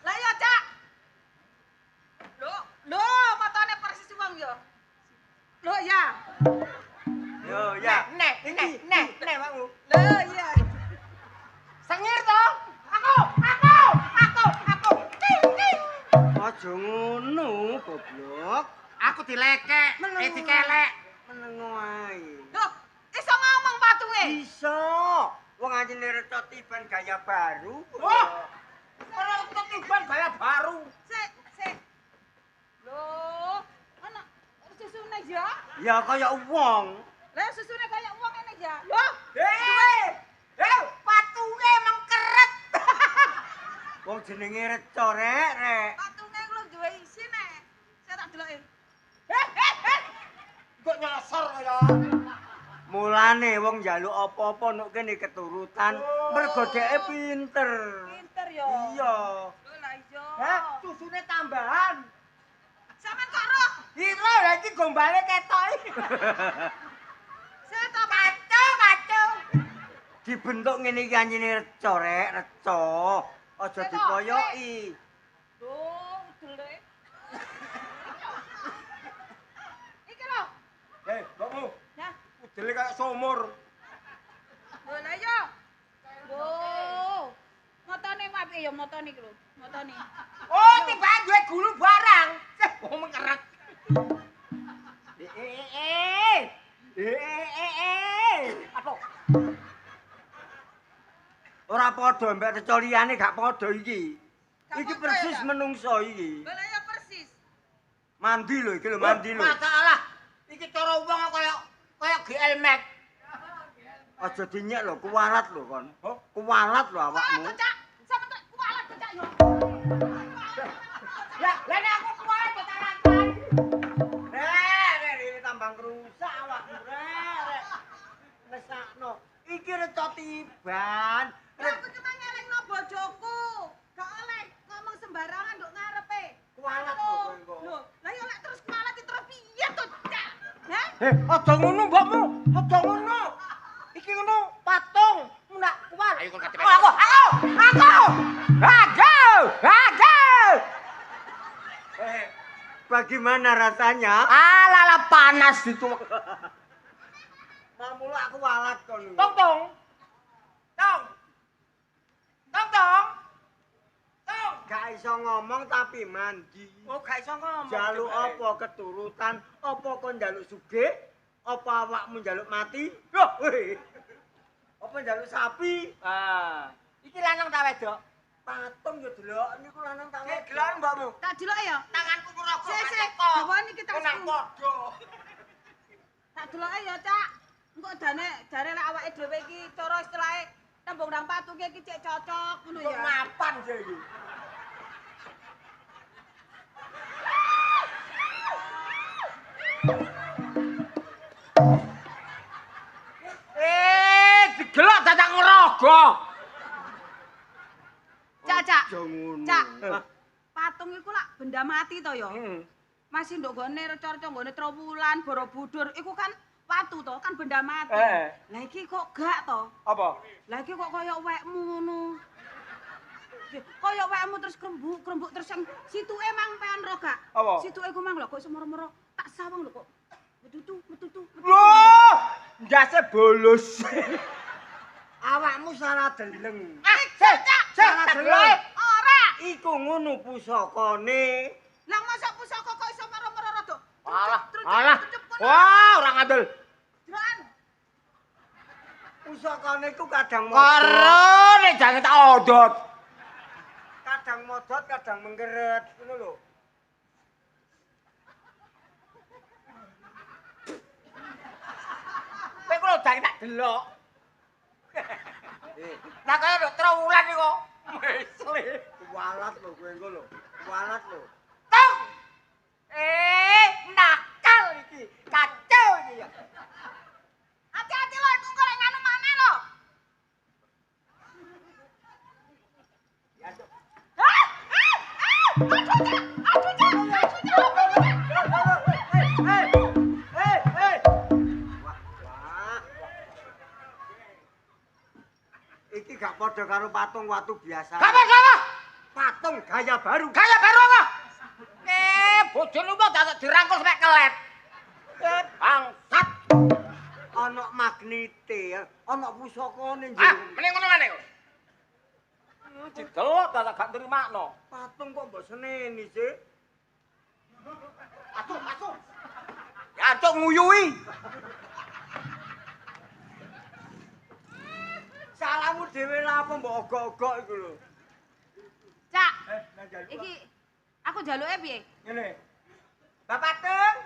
Lah ya, Cak. Lho, matane persis wong yo. Lho ya. Yo ya. Nek, makmu. Lho iya. Sengir to? Aku. Aja ngono, goblok. Aku dilekek, dikelek. Meneng wae. Lho, iso ngomong patunge. Iso. Wong anjene reca tiban gaya baru. Oh. Ora ketiban gaya baru. Sik. Lho, ana susune ya? Ya kaya wong. Lah susune kaya wong ngene ya. Lho, Patunge emang keret. Wong jenenge reca rek. patunge ku lho duwe isine. Saya tak deloki. Kok nyasar ya? Mulane wong njaluk apa-apa nek kene keturutan, mergo dheke pinter. Pinter ya. Iya. Lho lah iya. Susune tambahan. Sampeyan kok roh? Ira lha iki gombale ketok. Saya tak Kacau. Dibentuk ngene iki anjene reca rek, reca. Aja dipoyoki. Lho, udele. Iki lho. Mbokmu, Ya. udele kaya sumur. Lho lah iya. Lho. Motone apike ya motone iki lho. Motone. Oh, tiba duwe gulu barang. Oh, mengeret. Apa? Ora padha mbek reca liyane gak padha iki. Gak Iki padha persis ya? menungso iki. Lho lah iya persis. Mandi lho iki lho, mandi lho. Masalah. Iki cara wong kaya GL Max. Aja dinyek lho, kuwalat lho kon. Kuwalat lho awakmu. Cak, sampe kualat cak yo. Lah nek aku kuwalat kok tak rangkan. Rek, tambang rusak awakmu rek. Mesakno. Iki reca tiban. Aku cuma ngelingno bojoku. Gak oleh ngomong sembarangan nduk ngarepe. Kualat lho kowe kok. Lho, lah yo lek terus kualat terus piye to, Cak? Hah? Aja ngono mbokmu. Aja ngono. Iki ngono patung. Nak kuat. Ayo kon kate. Aku. Bagaimana rasanya? Lala panas itu. Mamula aku walat kon. Tong. Gak iso ngomong tapi mandi. Oh, gak iso ngomong. Jaluk apa keturutan? Apa kon njaluk sugih? Apa awakmu njaluk mati? Loh, apa njaluk sapi? Iki lanang ta wedok? Patung yo delok niku lanang ta wedok. Delok mbakmu. Tak delok ya. Tanganku ngerogo. Sik, gawane iki tak nang padha. Tak deloke ya, Cak. Engko jare lek awake dhewe iki cara istilahe tembung nang patuke iki cek cocok ngono ya. Mapan sih iki. Digelok dadak ngerogo. Cak. Ngono. Cak. Patung iku lak benda mati to ya. Masih nduk gone reca-reca gone Trowulan, Borobudur iku kan watu to, kan benda mati. Lah iki kok gak to? Apa? Lah iki kok kaya wekmu ngono. Kaya wekmu terus krembuk terus yang situke mang pean ro gak? Apa? Situke ku mang lho kok semoro-moro tak sawang lho kok. Metutu. Loh, ndase bolos. Awakmu salah deleng. Cak, deleng. ora. Iku ngono pusakane. Lah masa pusaka kok iso moro-moro rada. Alah. Wah, ora ngandel. Jerokan. Pusakane iku kadang Karo nek jange tak odot. kadang modot, kadang menggeret, ngono lho. Kowe kok jange tak delok. Lah kaya nduk Trowulan iki kok. Mesle. Kualat lho kowe engko lho. Kualat lho. Tong. Nakal iki. Kacau iki ya. Hati-hati lho iku kok lek nganu maneh lho. Iki gak padha karo patung watu biasa. Apa? Patung gaya baru. Gaya baru apa? Bojone kok dadak dirangkul sampe kelet. Bangsat. Ana magnete, ana pusakane Ah, njero. mending ngono maneh kok. Didelok dadak gak nrimakno. Patung kok mbok seneni sih? Atuh. Ya ancuk nguyui. Salahmu dhewe lah apa mbok ogok-ogok iku lho. Cak, Nang jaluk. iki aku jaluke piye? Ngene. Bapak Teng.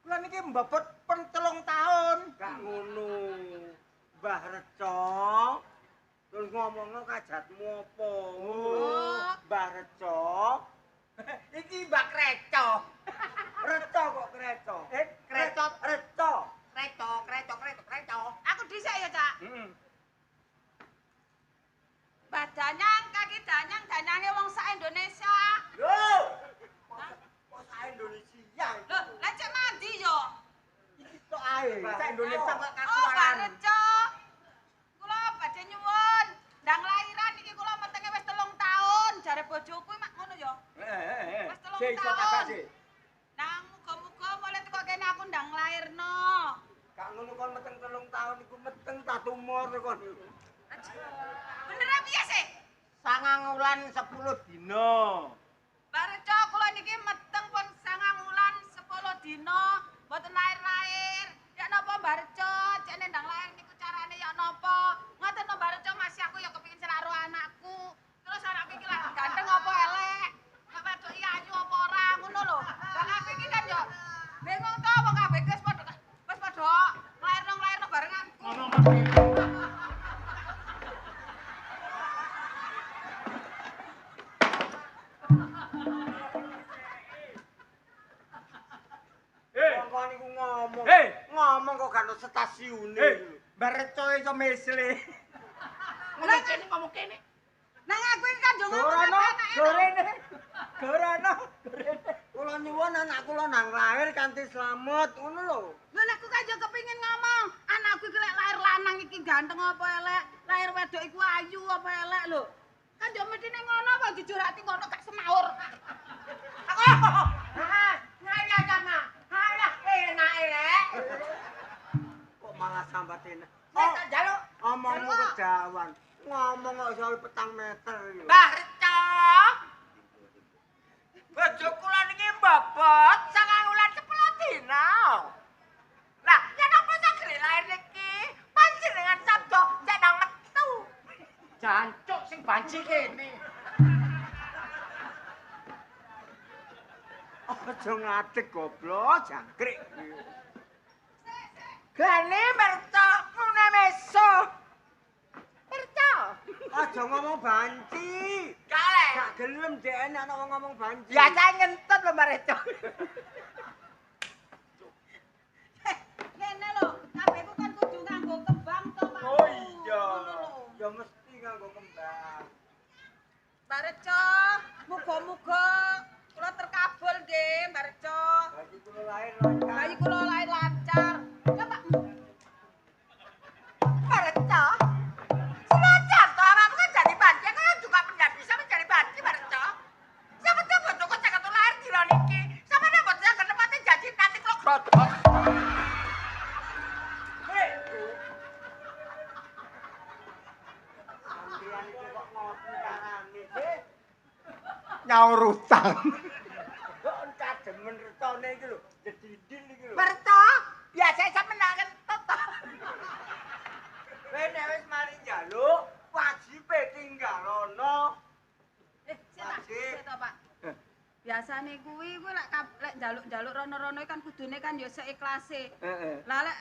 Kula niki mbobot pen 3 tahun. Gak ngono. Mbah Reca. Terus ngomongno kajatmu apa? Oh. Mbah Reca. Iki Mbak Kreco. Reca kok kreco. Kreco. Reca. Kreco. Aku dhisik ya, Cak. Heeh. Mbah Danyang, kaki Danyang, danyange wong sak Indonesia. Yo. Kok sak Indonesia. Lho, lah cek mandi yo. Iki tok ae. Sak Indonesia kok Oh, Pak kasuwaran. Reco. Kula badhe nyuwun. Ndang lahiran iki kula metenge wis 3 tahun. Jare bojoku mak ngono yo. Wis 3 Sik iso tahun. kakak sih. Nang muga-muga mulai teko kene aku ndang lairno. Gak ngono kon meteng 3 tahun iku meteng tak tumor kon. Bener apa ya sih? 9 wulan 10 dina. Mbak Reco, kula niki meteng pun 9 wulan 10 dina, mboten lair-lair. Ya napa Mbak Reco, cek ndang lair niku carane ya napa? Ngoten to Mbak Reco, masih aku ya kepengin celaro anakku. Terus anakku iki lagi ganteng apa elek? Mbak wedok iki ayu apa ora ngono lho. Lah aku iki kan yo bingung to wong kabeh wis padha nglairno barengan. Kok niku ngomong. Hei. Ngomong kok gak ono stasiune. Bareco iso mesle. Ngomong kene. Nang aku iki kan yo ngomong Gorono, anake. gorene. Gorono, gorene. Kula nyuwun anak kula nang lahir kanthi slamet, ngono lho. Lha nek aku kan yo kepengin ngomong, anakku iki lek lahir lanang iki ganteng apa elek, lahir wedok iku ayu apa elek lho. Kan yo mestine ngono apa jujur ati ngono gak semaur. Ngaya sama. Halah enake rek. Kok malah sambat enak. Nek tak njaluk Omongmu kejawan. Ngomong kok iso 4 meter iki. Mbah Reca. Bojo kula niki mbobot 9 wulan 10 dina. Lah, yen apa saged lahir niki panjenengan sabda cek nang metu. Jancuk sing banci kene. Aja ngadeg goblok, jangkrik. Gane merta ngene meso. Merta. Aja ngomong banci. Kale. Gak gelem dhek ana wong ngomong banci. Ya saya ngentut lho Mbak Reca. Ngene lho, kabehku kan kudu nganggo kembang to, Pak. Oh iya. Ya mesti nganggo kembang. Mbak Reca, muga-muga kula terkabul nggih, Mbak Reca. Bayi kula lahir lancar. Bayi kula lahir lancar. Ya, Pak. Mbak Reca. Senajan to awakmu kan jadi banci, kan juga tidak bisa menjadi banci Mbak Reca. Siapa tahu bojoku cek lahir dina niki. Sama nek bojoku ke tempatnya janji nanti kok grodok. Sampeyan iki kok ngopi carane sih? Nyaur utang. Kok kademen retone iki lho, jedidil iki lho. Mbak Reca, biasa sampe nak kentut to. Kowe nek wis mari njaluk, wajibe tinggalono. Sik to, Pak. Biasane kuwi lek njaluk rono-rono kan kudune kan ya seiklase. Heeh. Lah lek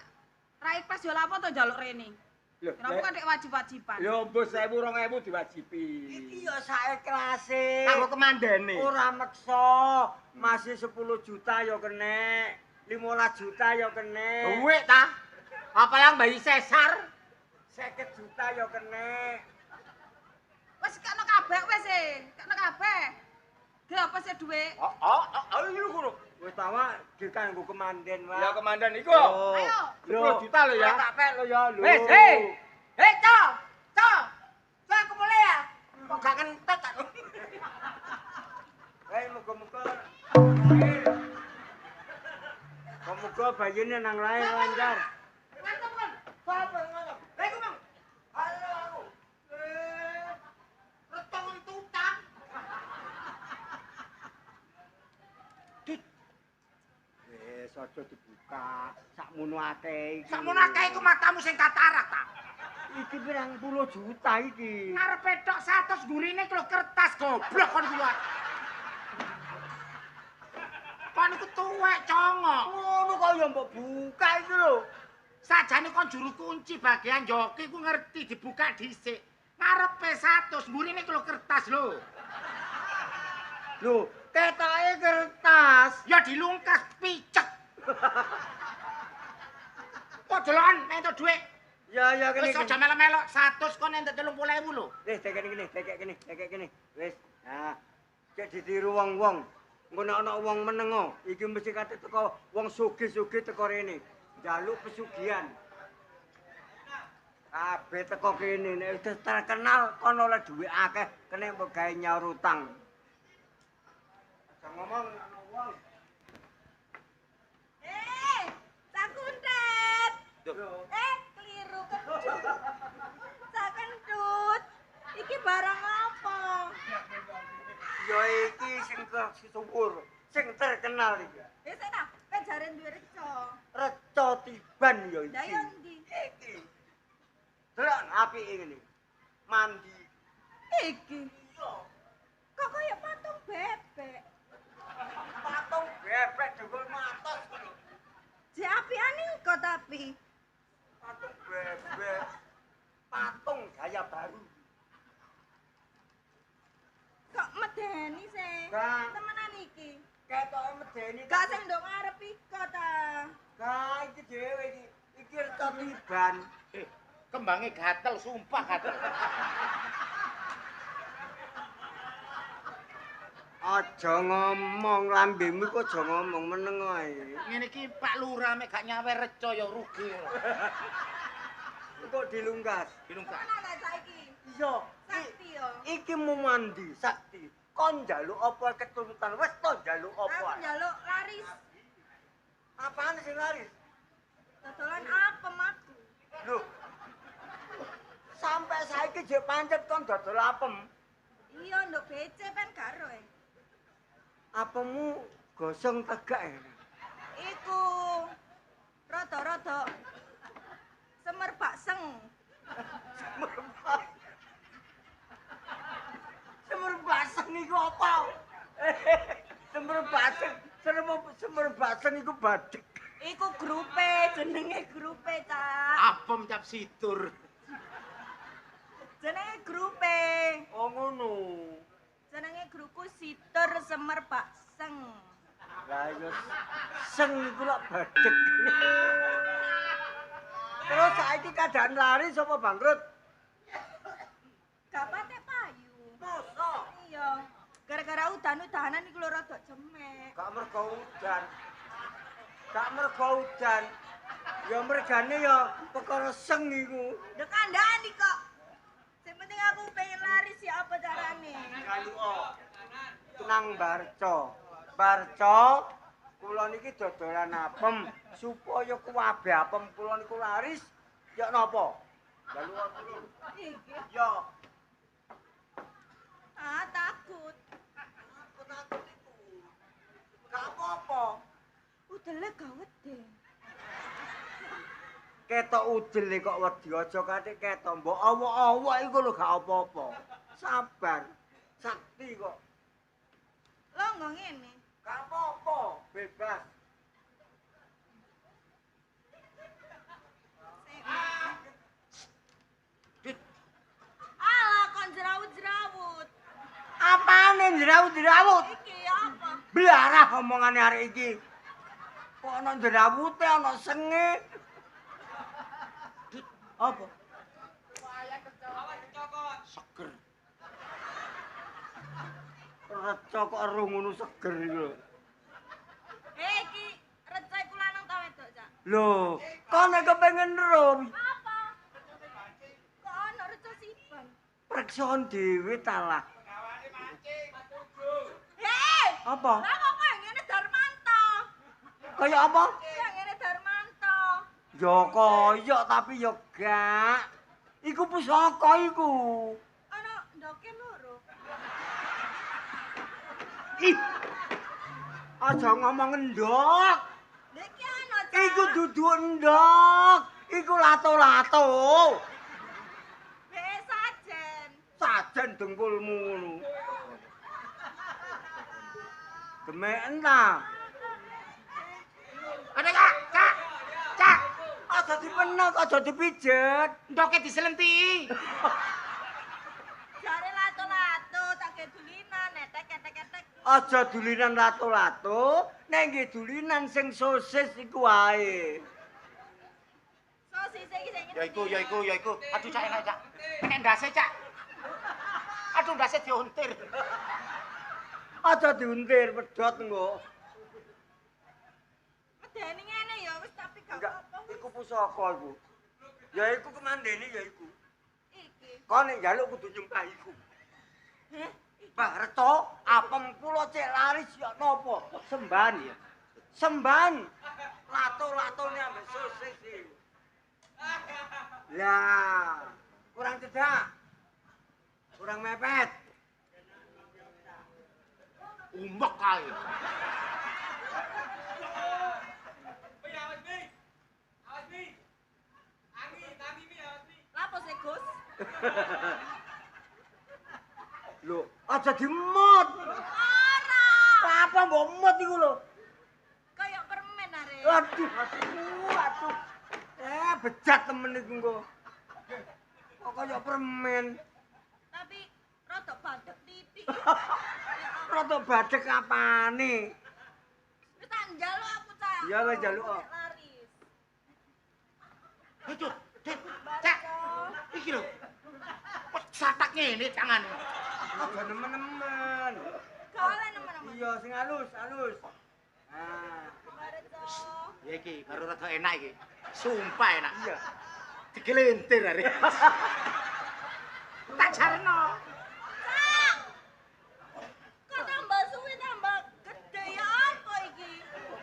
ra ikhlas yo lapo to njaluk rene? Kenapa kan dek wajib-wajiban? Yo mbus 1000 2000 diwajibi. Iki ya saeklase. Kanggo kemandene. Ora meksa, masih 10 juta ya kene, 15 juta ya kene. Duit ta? Apa yang bayi sesar? 50 juta ya kene. Wis kena kabeh wis e, kena kabeh. Ge apa sih dhuwit? Ayo ngono. Wis tawa dikanggo kemanden wae. Ya komandan iku. Ayo. 10 juta lho ya. Tak pek lho ya lho. Wis, hei. Hei, Co, aku mulai ya. Kok gak kentut tak? Hei muga-muga. Muga-muga bayine nang lahir lancar. Wis aja dibuka. Sakmono akeh iki. Sakmono akeh iku matamu sing katarak ta. Iki pirang puluh juta iki. Ngarepe tok 100 gurine kilo kertas goblok kon kuwi. Kon iku tuwek congok. Ngono kok ya mbok buka iki lho. Sajane kon juru kunci bagian joki ku ngerti dibuka dhisik. Ngarepe 100 gurine kilo kertas lho. Lho, ketoke kertas. Ya dilungkas picek. Kok delokan entuk dhuwit. Ya kene. Wis aja melok-melok 100 kon entuk 30.000 lho. Tekek kene. Wis. Nah, cek ditiru wong-wong. Engko nek ana wong menengo, iki mesti kate teko wong sugih-sugih teko rene. Njaluk pesugihan. Kabeh teko kene nek wis terkenal kon oleh dhuwit akeh kene mbok gawe nyaur utang. Aja ngomong ana wong. Sakuntet. Keliru kentut. Sakentut. Iki barang apa? Ya iki sing suwur, sing terkenal iki. Wis ta, kan jare duwe reca. Reca tiban ya iki. Lah yo ndi? Iki. Delok apike ngene. Mandi. Iki. Kok kaya patung bebek. Patung bebek dengkul matos. Diapian kok tapi. Patung bebek. Patung gaya baru. Kok medeni sih? Gak. Temenan iki. Ketoke medeni. Gak sing ndok ngarep iko ta. Gak iki dhewe iki. Iki reca tiban. Kembange gatel, sumpah gatel. Aja ngomong lambemu kok aja ngomong meneng ae. Ngene iki Pak Lurah mek gak nyawer reca ya rugi. Kok dilungkas. Dilungkas. Ana saiki. Iya. Sakti yo. Iki mau mandi sakti. Kon njaluk apa keturutan wis to njaluk Aku apa? njaluk laris. Apaan sing laris? Dodolan apem aku. Lho. Sampai saiki jek pancet kon dodol apem. Iya nduk becek ben karo e. Apemu gosong tegak ya. Iku rada-rada semerbak seng. Semerbaseng iku apa? Semerbaseng iku badhek. Iku grupe, jenenge grupe, Cak. Apem cap situr. Jenenge grupe. Oh ngono. Jenenge gruku Situr Semerbak Seng. Lah yo seng iku lak badhek. Terus saiki keadaan laris apa bangkrut? Gak patek payu. Mosok. Iya. Gara-gara udan-udanan iku lho rada jemek. Gak mergo udan. Gak mergo udan. Ya mergane ya perkara seng iku. Ndek kandhani kok. Sing penting aku pengen laris ya apa carane. Tenang Barco. Barco, kula niki dodolan apem supaya kuwabe apem kula niku laris. Ya napa? Lalu aku. Iki. Ya. Ah, takut. Takut iku. Gak apa-apa. Udele gak wedi. Ketok udele kok wedi aja kathik ketok. Mbok awak-awak iku lho gak apa-apa. Sabar. Sakti kok. Lo nggo ngene. Gak apa-apa, bebas. Alah kon jerawut-jerawut. Apane jerawut-jerawut? Iki apa? Blarah omongane arek iki. Kok ana jerawute, ana senge. Apa? Seger. Reca kok ero ngono seger iki. Iki reca iku lanang ta wedok, Cak? Lho, kok nek kepengin ero Apa? Kok ana reca siban? prekson dhewe ta lah. Hei! Apa? Lah kok kowe ngene Darmanto? Kaya apa? Kowe ngene Darmanto. Ya kaya tapi ya gak. Iku pusaka iku. Ana ndoke loro. Ih. Aja ngomong endok. Iki ana, Cak. Iku dudu endok. Iku lato-lato. Wis sajen. Sajen dengkulmu ngono. Gemeken ta? Ada Kak, Kak. Cak, Aja dipenek, aja dipijet. ndoke diselenti. Jare lato-lato tak kedulinan netek-ketek-ketek. Aja dulinan lato-lato, nek nggih dulinan sing sosis iku wae. Sosis iki sing Ya iku. Aduh Cak enak Cak. Nek ndase Cak. Aduh ndase diuntir. Aja diuntir pedhot engko. medeni ngene ya wis tapi gak Enggak, apa-apa. iku pusaka iku. Ya iku kemandene ya iku. Iki. Kon nek njaluk kudu nyembah iku. Heh, Mbah Reto, apem kula cek laris ya napa? Semban ya. Semban. Lato-latone ambek sosis iki. Lah, kurang cedak. Kurang mepet. Umek kae. lapo sih, Gus? Lho, aja dimot. Ora. Apa mbok mot iku lho? Kayak permen are. Aduh. bejat temen iku engko. Kok kaya permen. Tapi rada badhek titik. Rada badhek apane? Wis tak njaluk aku cah. Ya wis njaluk. Laris. Ayo, Dit. Cak. Iki lho. Kok satak ngene tangane. Aja nemen-nemen. Kalah nemen-nemen. Iya, sing halus. Nah, Bareco. Ya iki baru rada enak iki. Sumpah enak. iya. Digelintir are. Tak jarno. Kok tambah suwi tambah gede ya apa iki?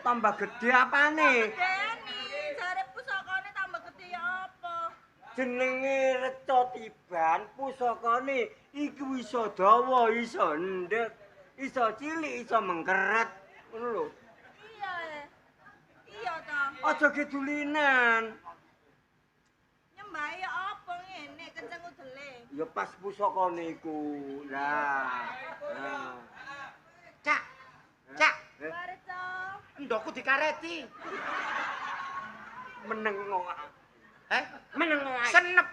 Tambah gede apane? Gedeni, jare pusakane tambah gede ya apa? Jenenge reca tiban, pusakane iki iso dawa, iso ndek, iso cilik, iso mengkeret. Ngono lho. Iya. Iya ta. Aja kedulinan. Nyembah ya apa ngene kenceng udele. Ya pas pusakane iku. Nah. Cak. Cak, Bareco. ndokku dikareti. Meneng kok. Meneng ae. Senep.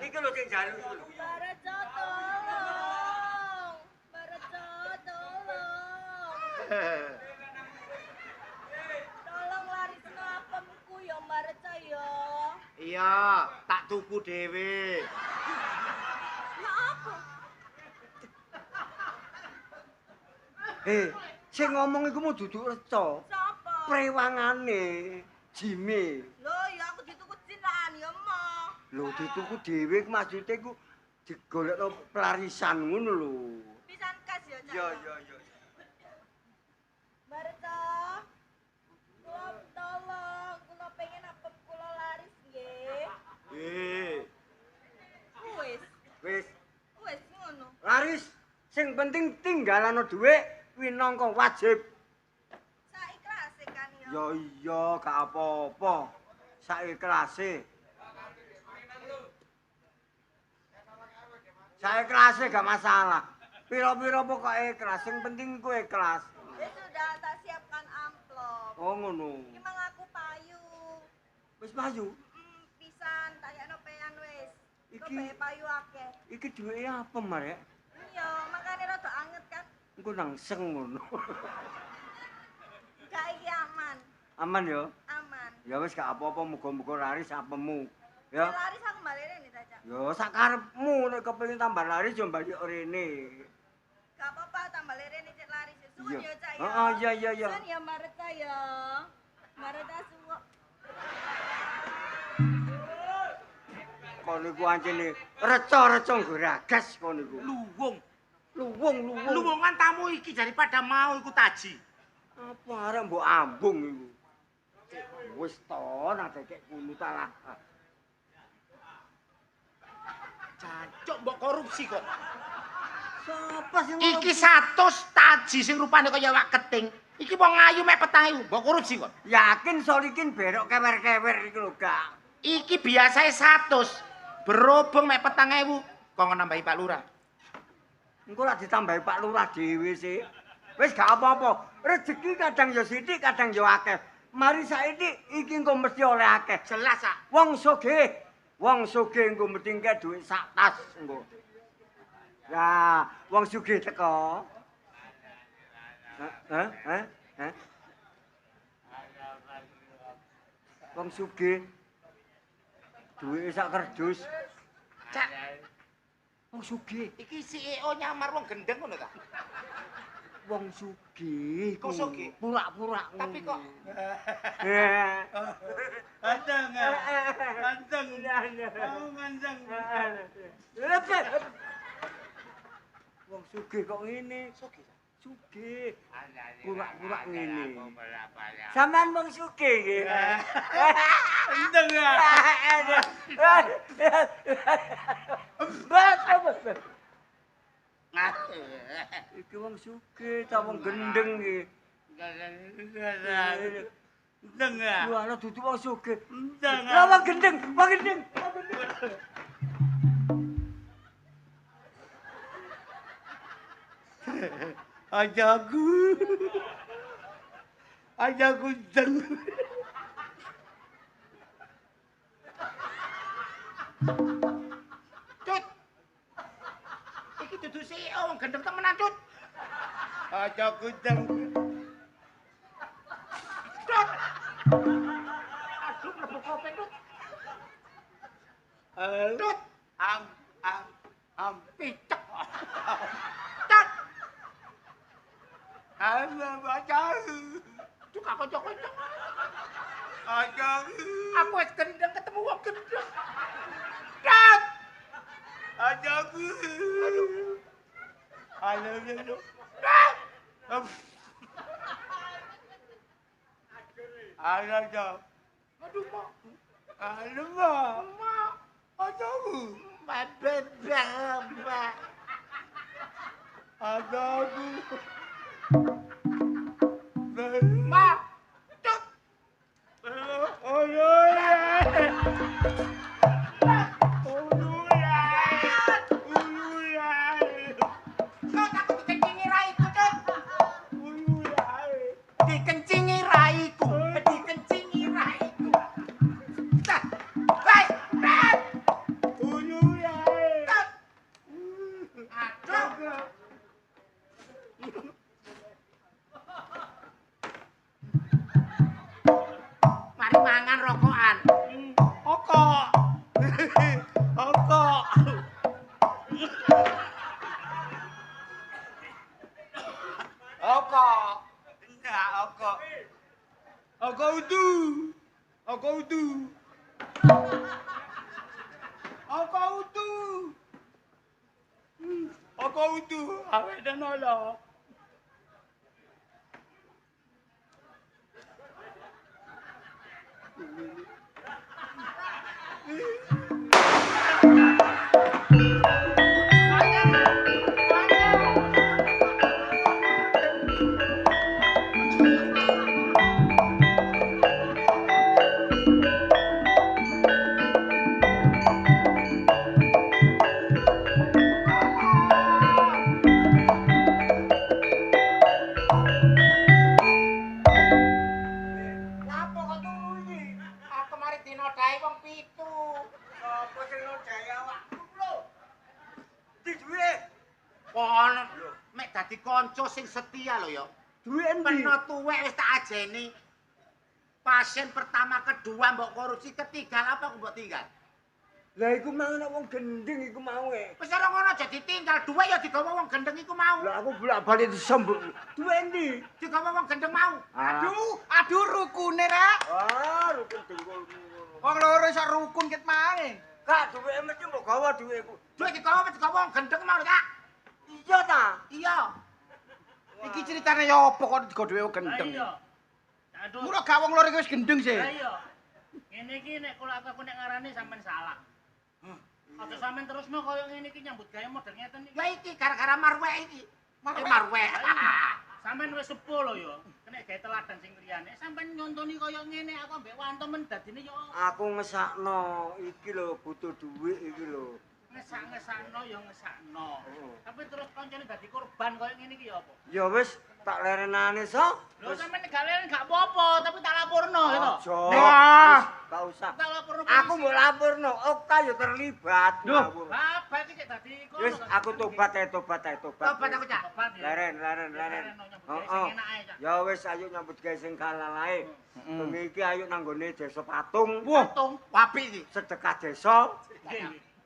Iki lho sing jalu iku lho. Bareco tolong. Bareco tolong. Tolong larisno apemku ya Bareco ya. Iya, tak tuku dhewe. Ya apa? Sing ngomong iku mau duduk reca. Sapa? Prewangane Jime. Lho ya aku dituku jinaan ya mo. Lho dituku dhewe maksude iku digolekno pelarisan ngono lho. Pisan kas ya Cak. Iya. Bareco. Kula tolong, kula pengen apem kula laris nggih. Wis ngono. Laris, sing penting tinggalano dhuwit winangka wajib. Saiklase kan ya. Ya iya, gak apa-apa. Saiklase. Saiklase gak masalah. Piro-piro pokoke ikhlas, sing penting kowe ikhlas. Ya sudah tak siapkan amplop. Oh ngono. Iki mang aku payu. Wis payu. Pisan tayakno pean wis. Iki- Iki payu akeh. Iki duweke apa, Marek? Iya, makane rada anget kan. Engko nang seng ngono. Gak iki aman. Aman ya? Aman. Ya wis gak apa-apa, muga-muga laris apemu. Ya. Ya. Laris aku balene nih Cak. Ya sakarepmu nek kepengin tambah laris yo balik rene. Gak apa-apa tambah lere nih Cak laris. Suwun Iya. ya Cak ya. Heeh, iya. Suwun ya Mareta ya. Mareta suwun. Kon niku ancene reca-reca nggo ragas kon niku. Luwung. Luwung. Luwungan tamu iki daripada mau iku taji. Apa arek mbok ambung iku? Wis to, nak dekek kuno ta lah. Jancuk mbok korupsi kok. Sapa sing Iki 100 taji sing rupane kaya wak keting. Iki wong ayu mek 4.000, mbok korupsi kok. yakin solikin berok kewer-kewer iku lho, Kak. Iki biasae 100. Berhubung mek 4.000, kok nambahi Pak Lurah. Engko lak ditambahi Pak Lurah dhewe sih. Wis gak apa-apa. Rezeki kadang ya sithik, kadang ya akeh. Mari saiki iki engko mesti oleh akeh. Jelas, Sak. Wong sugih engko mesti engke dhuwit sak tas engko. Lah, wong sugih teko. Hah? Wong sugih dhuwit sak kerdus. Cak, Wong sugih, iki CEO nyamar wong gendeng ngono ta? wong sugih. Kok sugih? Pura-pura. Tapi kok Ganteng. Wong sugih kok ngene? Sugih. Pura-pura ngene. Sampean wong sugih nggih. Ganteng ya. Iki wong sugih ta wong gendeng iki. Gendeng ya. Wah, ana dudu wong sugih. Lah wong gendeng. Ajaku deng. Cut. Iki dudu CEO wong gendeng temenan, Cut. Aja gudeng. Cut. Aduh, mlebu kopi, Cut. Cut. Picek. Cut. Halo, baca. Cuk aku cocok. Aja. Aku wis gendeng ketemu wong gendeng. Cut. Aja. Aduh. Halo. Cut. Aja. Aduh, Mak. Halo, Mak. Aja. Mbak. Aduh. Mak. Cut. Oh ya. Cut aku dikencingi raiku, Cut. Dikencingi raiku. Cut. Hai, Cut. Cut. Aduh. Mari mangan rokokan. Okok. Okok. Okok. Enggak, okok. Okok udu. Okok udu. Okok udu. Okok udu. Awet dan nolok. Lapo kok turu iki? Aku mari dinodai wong pitu. Sopo sing nodai awakku lho? Di duwe. Kon mek dadi kanca sing setia lho ya. Duwe endi? Peno tuwek wis tak ajeni. Pasien pertama, kedua mbok korupsi, ketiga apa aku mbok tinggal? Lah iku mau nek wong gendeng iku mau e. Wis ora ngono aja ditinggal, duwe ya digawa wong gendeng iku mau. Lah aku bolak-balik disembur. Duwe endi? Digawa wong gendeng mau. Aduh rukune ra. Ah, rukun dengkul. Wong loro iso rukun ket mange. Kak, duwe mesti mbok gawa duweku. Duwe digawa wong gendeng mau, Kak. Iya ta? Iya. Iki ceritane ya apa kok digo dhewe gendeng. Iya. Aduh. Mura gak wong loro iki wis gendeng sih. Lah iya. Ngene iki nek kula aku nek ngarani sampean salah. Aja sampean terusno koyo ngene iki nyambut gawe model ngeten iki. Ya iki gara-gara marwek iki. Marwek. Sampean wis sepuh lho ya. Nek gawe teladan sing liyane sampean nyontoni koyo ngene aku ambek wanto men dadine yo Aku ngesakno iki lho butuh duit iki lho. ngesak-ngesakno ya ngesakno. Tapi terus kancane dadi korban koyo ngene iki ya apa? Ya wis tak lerenane so. Lho sampean gak leren gak apa-apa, tapi tak laporno gitu. Wah, gak usah. Tak laporno. Aku mau laporno, Okta ya terlibat. Duh, bapak iki cek dadi kono. Wis aku tobat. Tobat aku, Cak. Leren. Heeh. Ya wis ayo nyambut gawe sing halal ae. Bengi iki ayo nanggone desa Patung. Patung apik iki. Sedekah desa.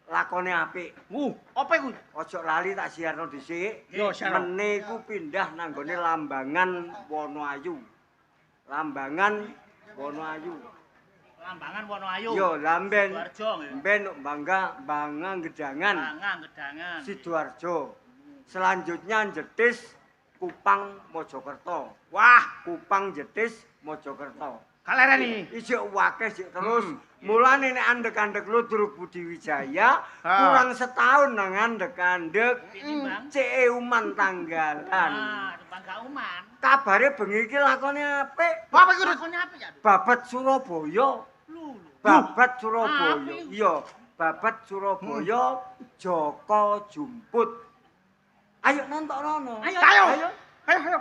Lakone apik. Apa iku? Ojo lali tak siarno dhisik. Yo, siarno. Mene iku pindah nanggone Lambangan Wonoayu. Lambangan Wonoayu. Lambangan Wonoayu. Yo, lamben. Sidoarjo nggih. Ben Bangga Gedangan. Gedangan. Sidoarjo. Selanjutnya Jetis Kupang Mojokerto. Wah, Kupang Jetis Mojokerto. kalereni. Isik wakeh sik terus. Mulane nek andek-andek lu Duruk Budi Wijaya kurang setahun nang andek-andek CE Uman Tanggalan. Timbang gak uman. Kabare bengi iki lakone apik. Apa iku? Lakone apik ya? Babat Surabaya. Babat Surabaya. Apik. Iya, Babat Surabaya Joko Jumput. Ayo nonton rono. Ayo. Ayo.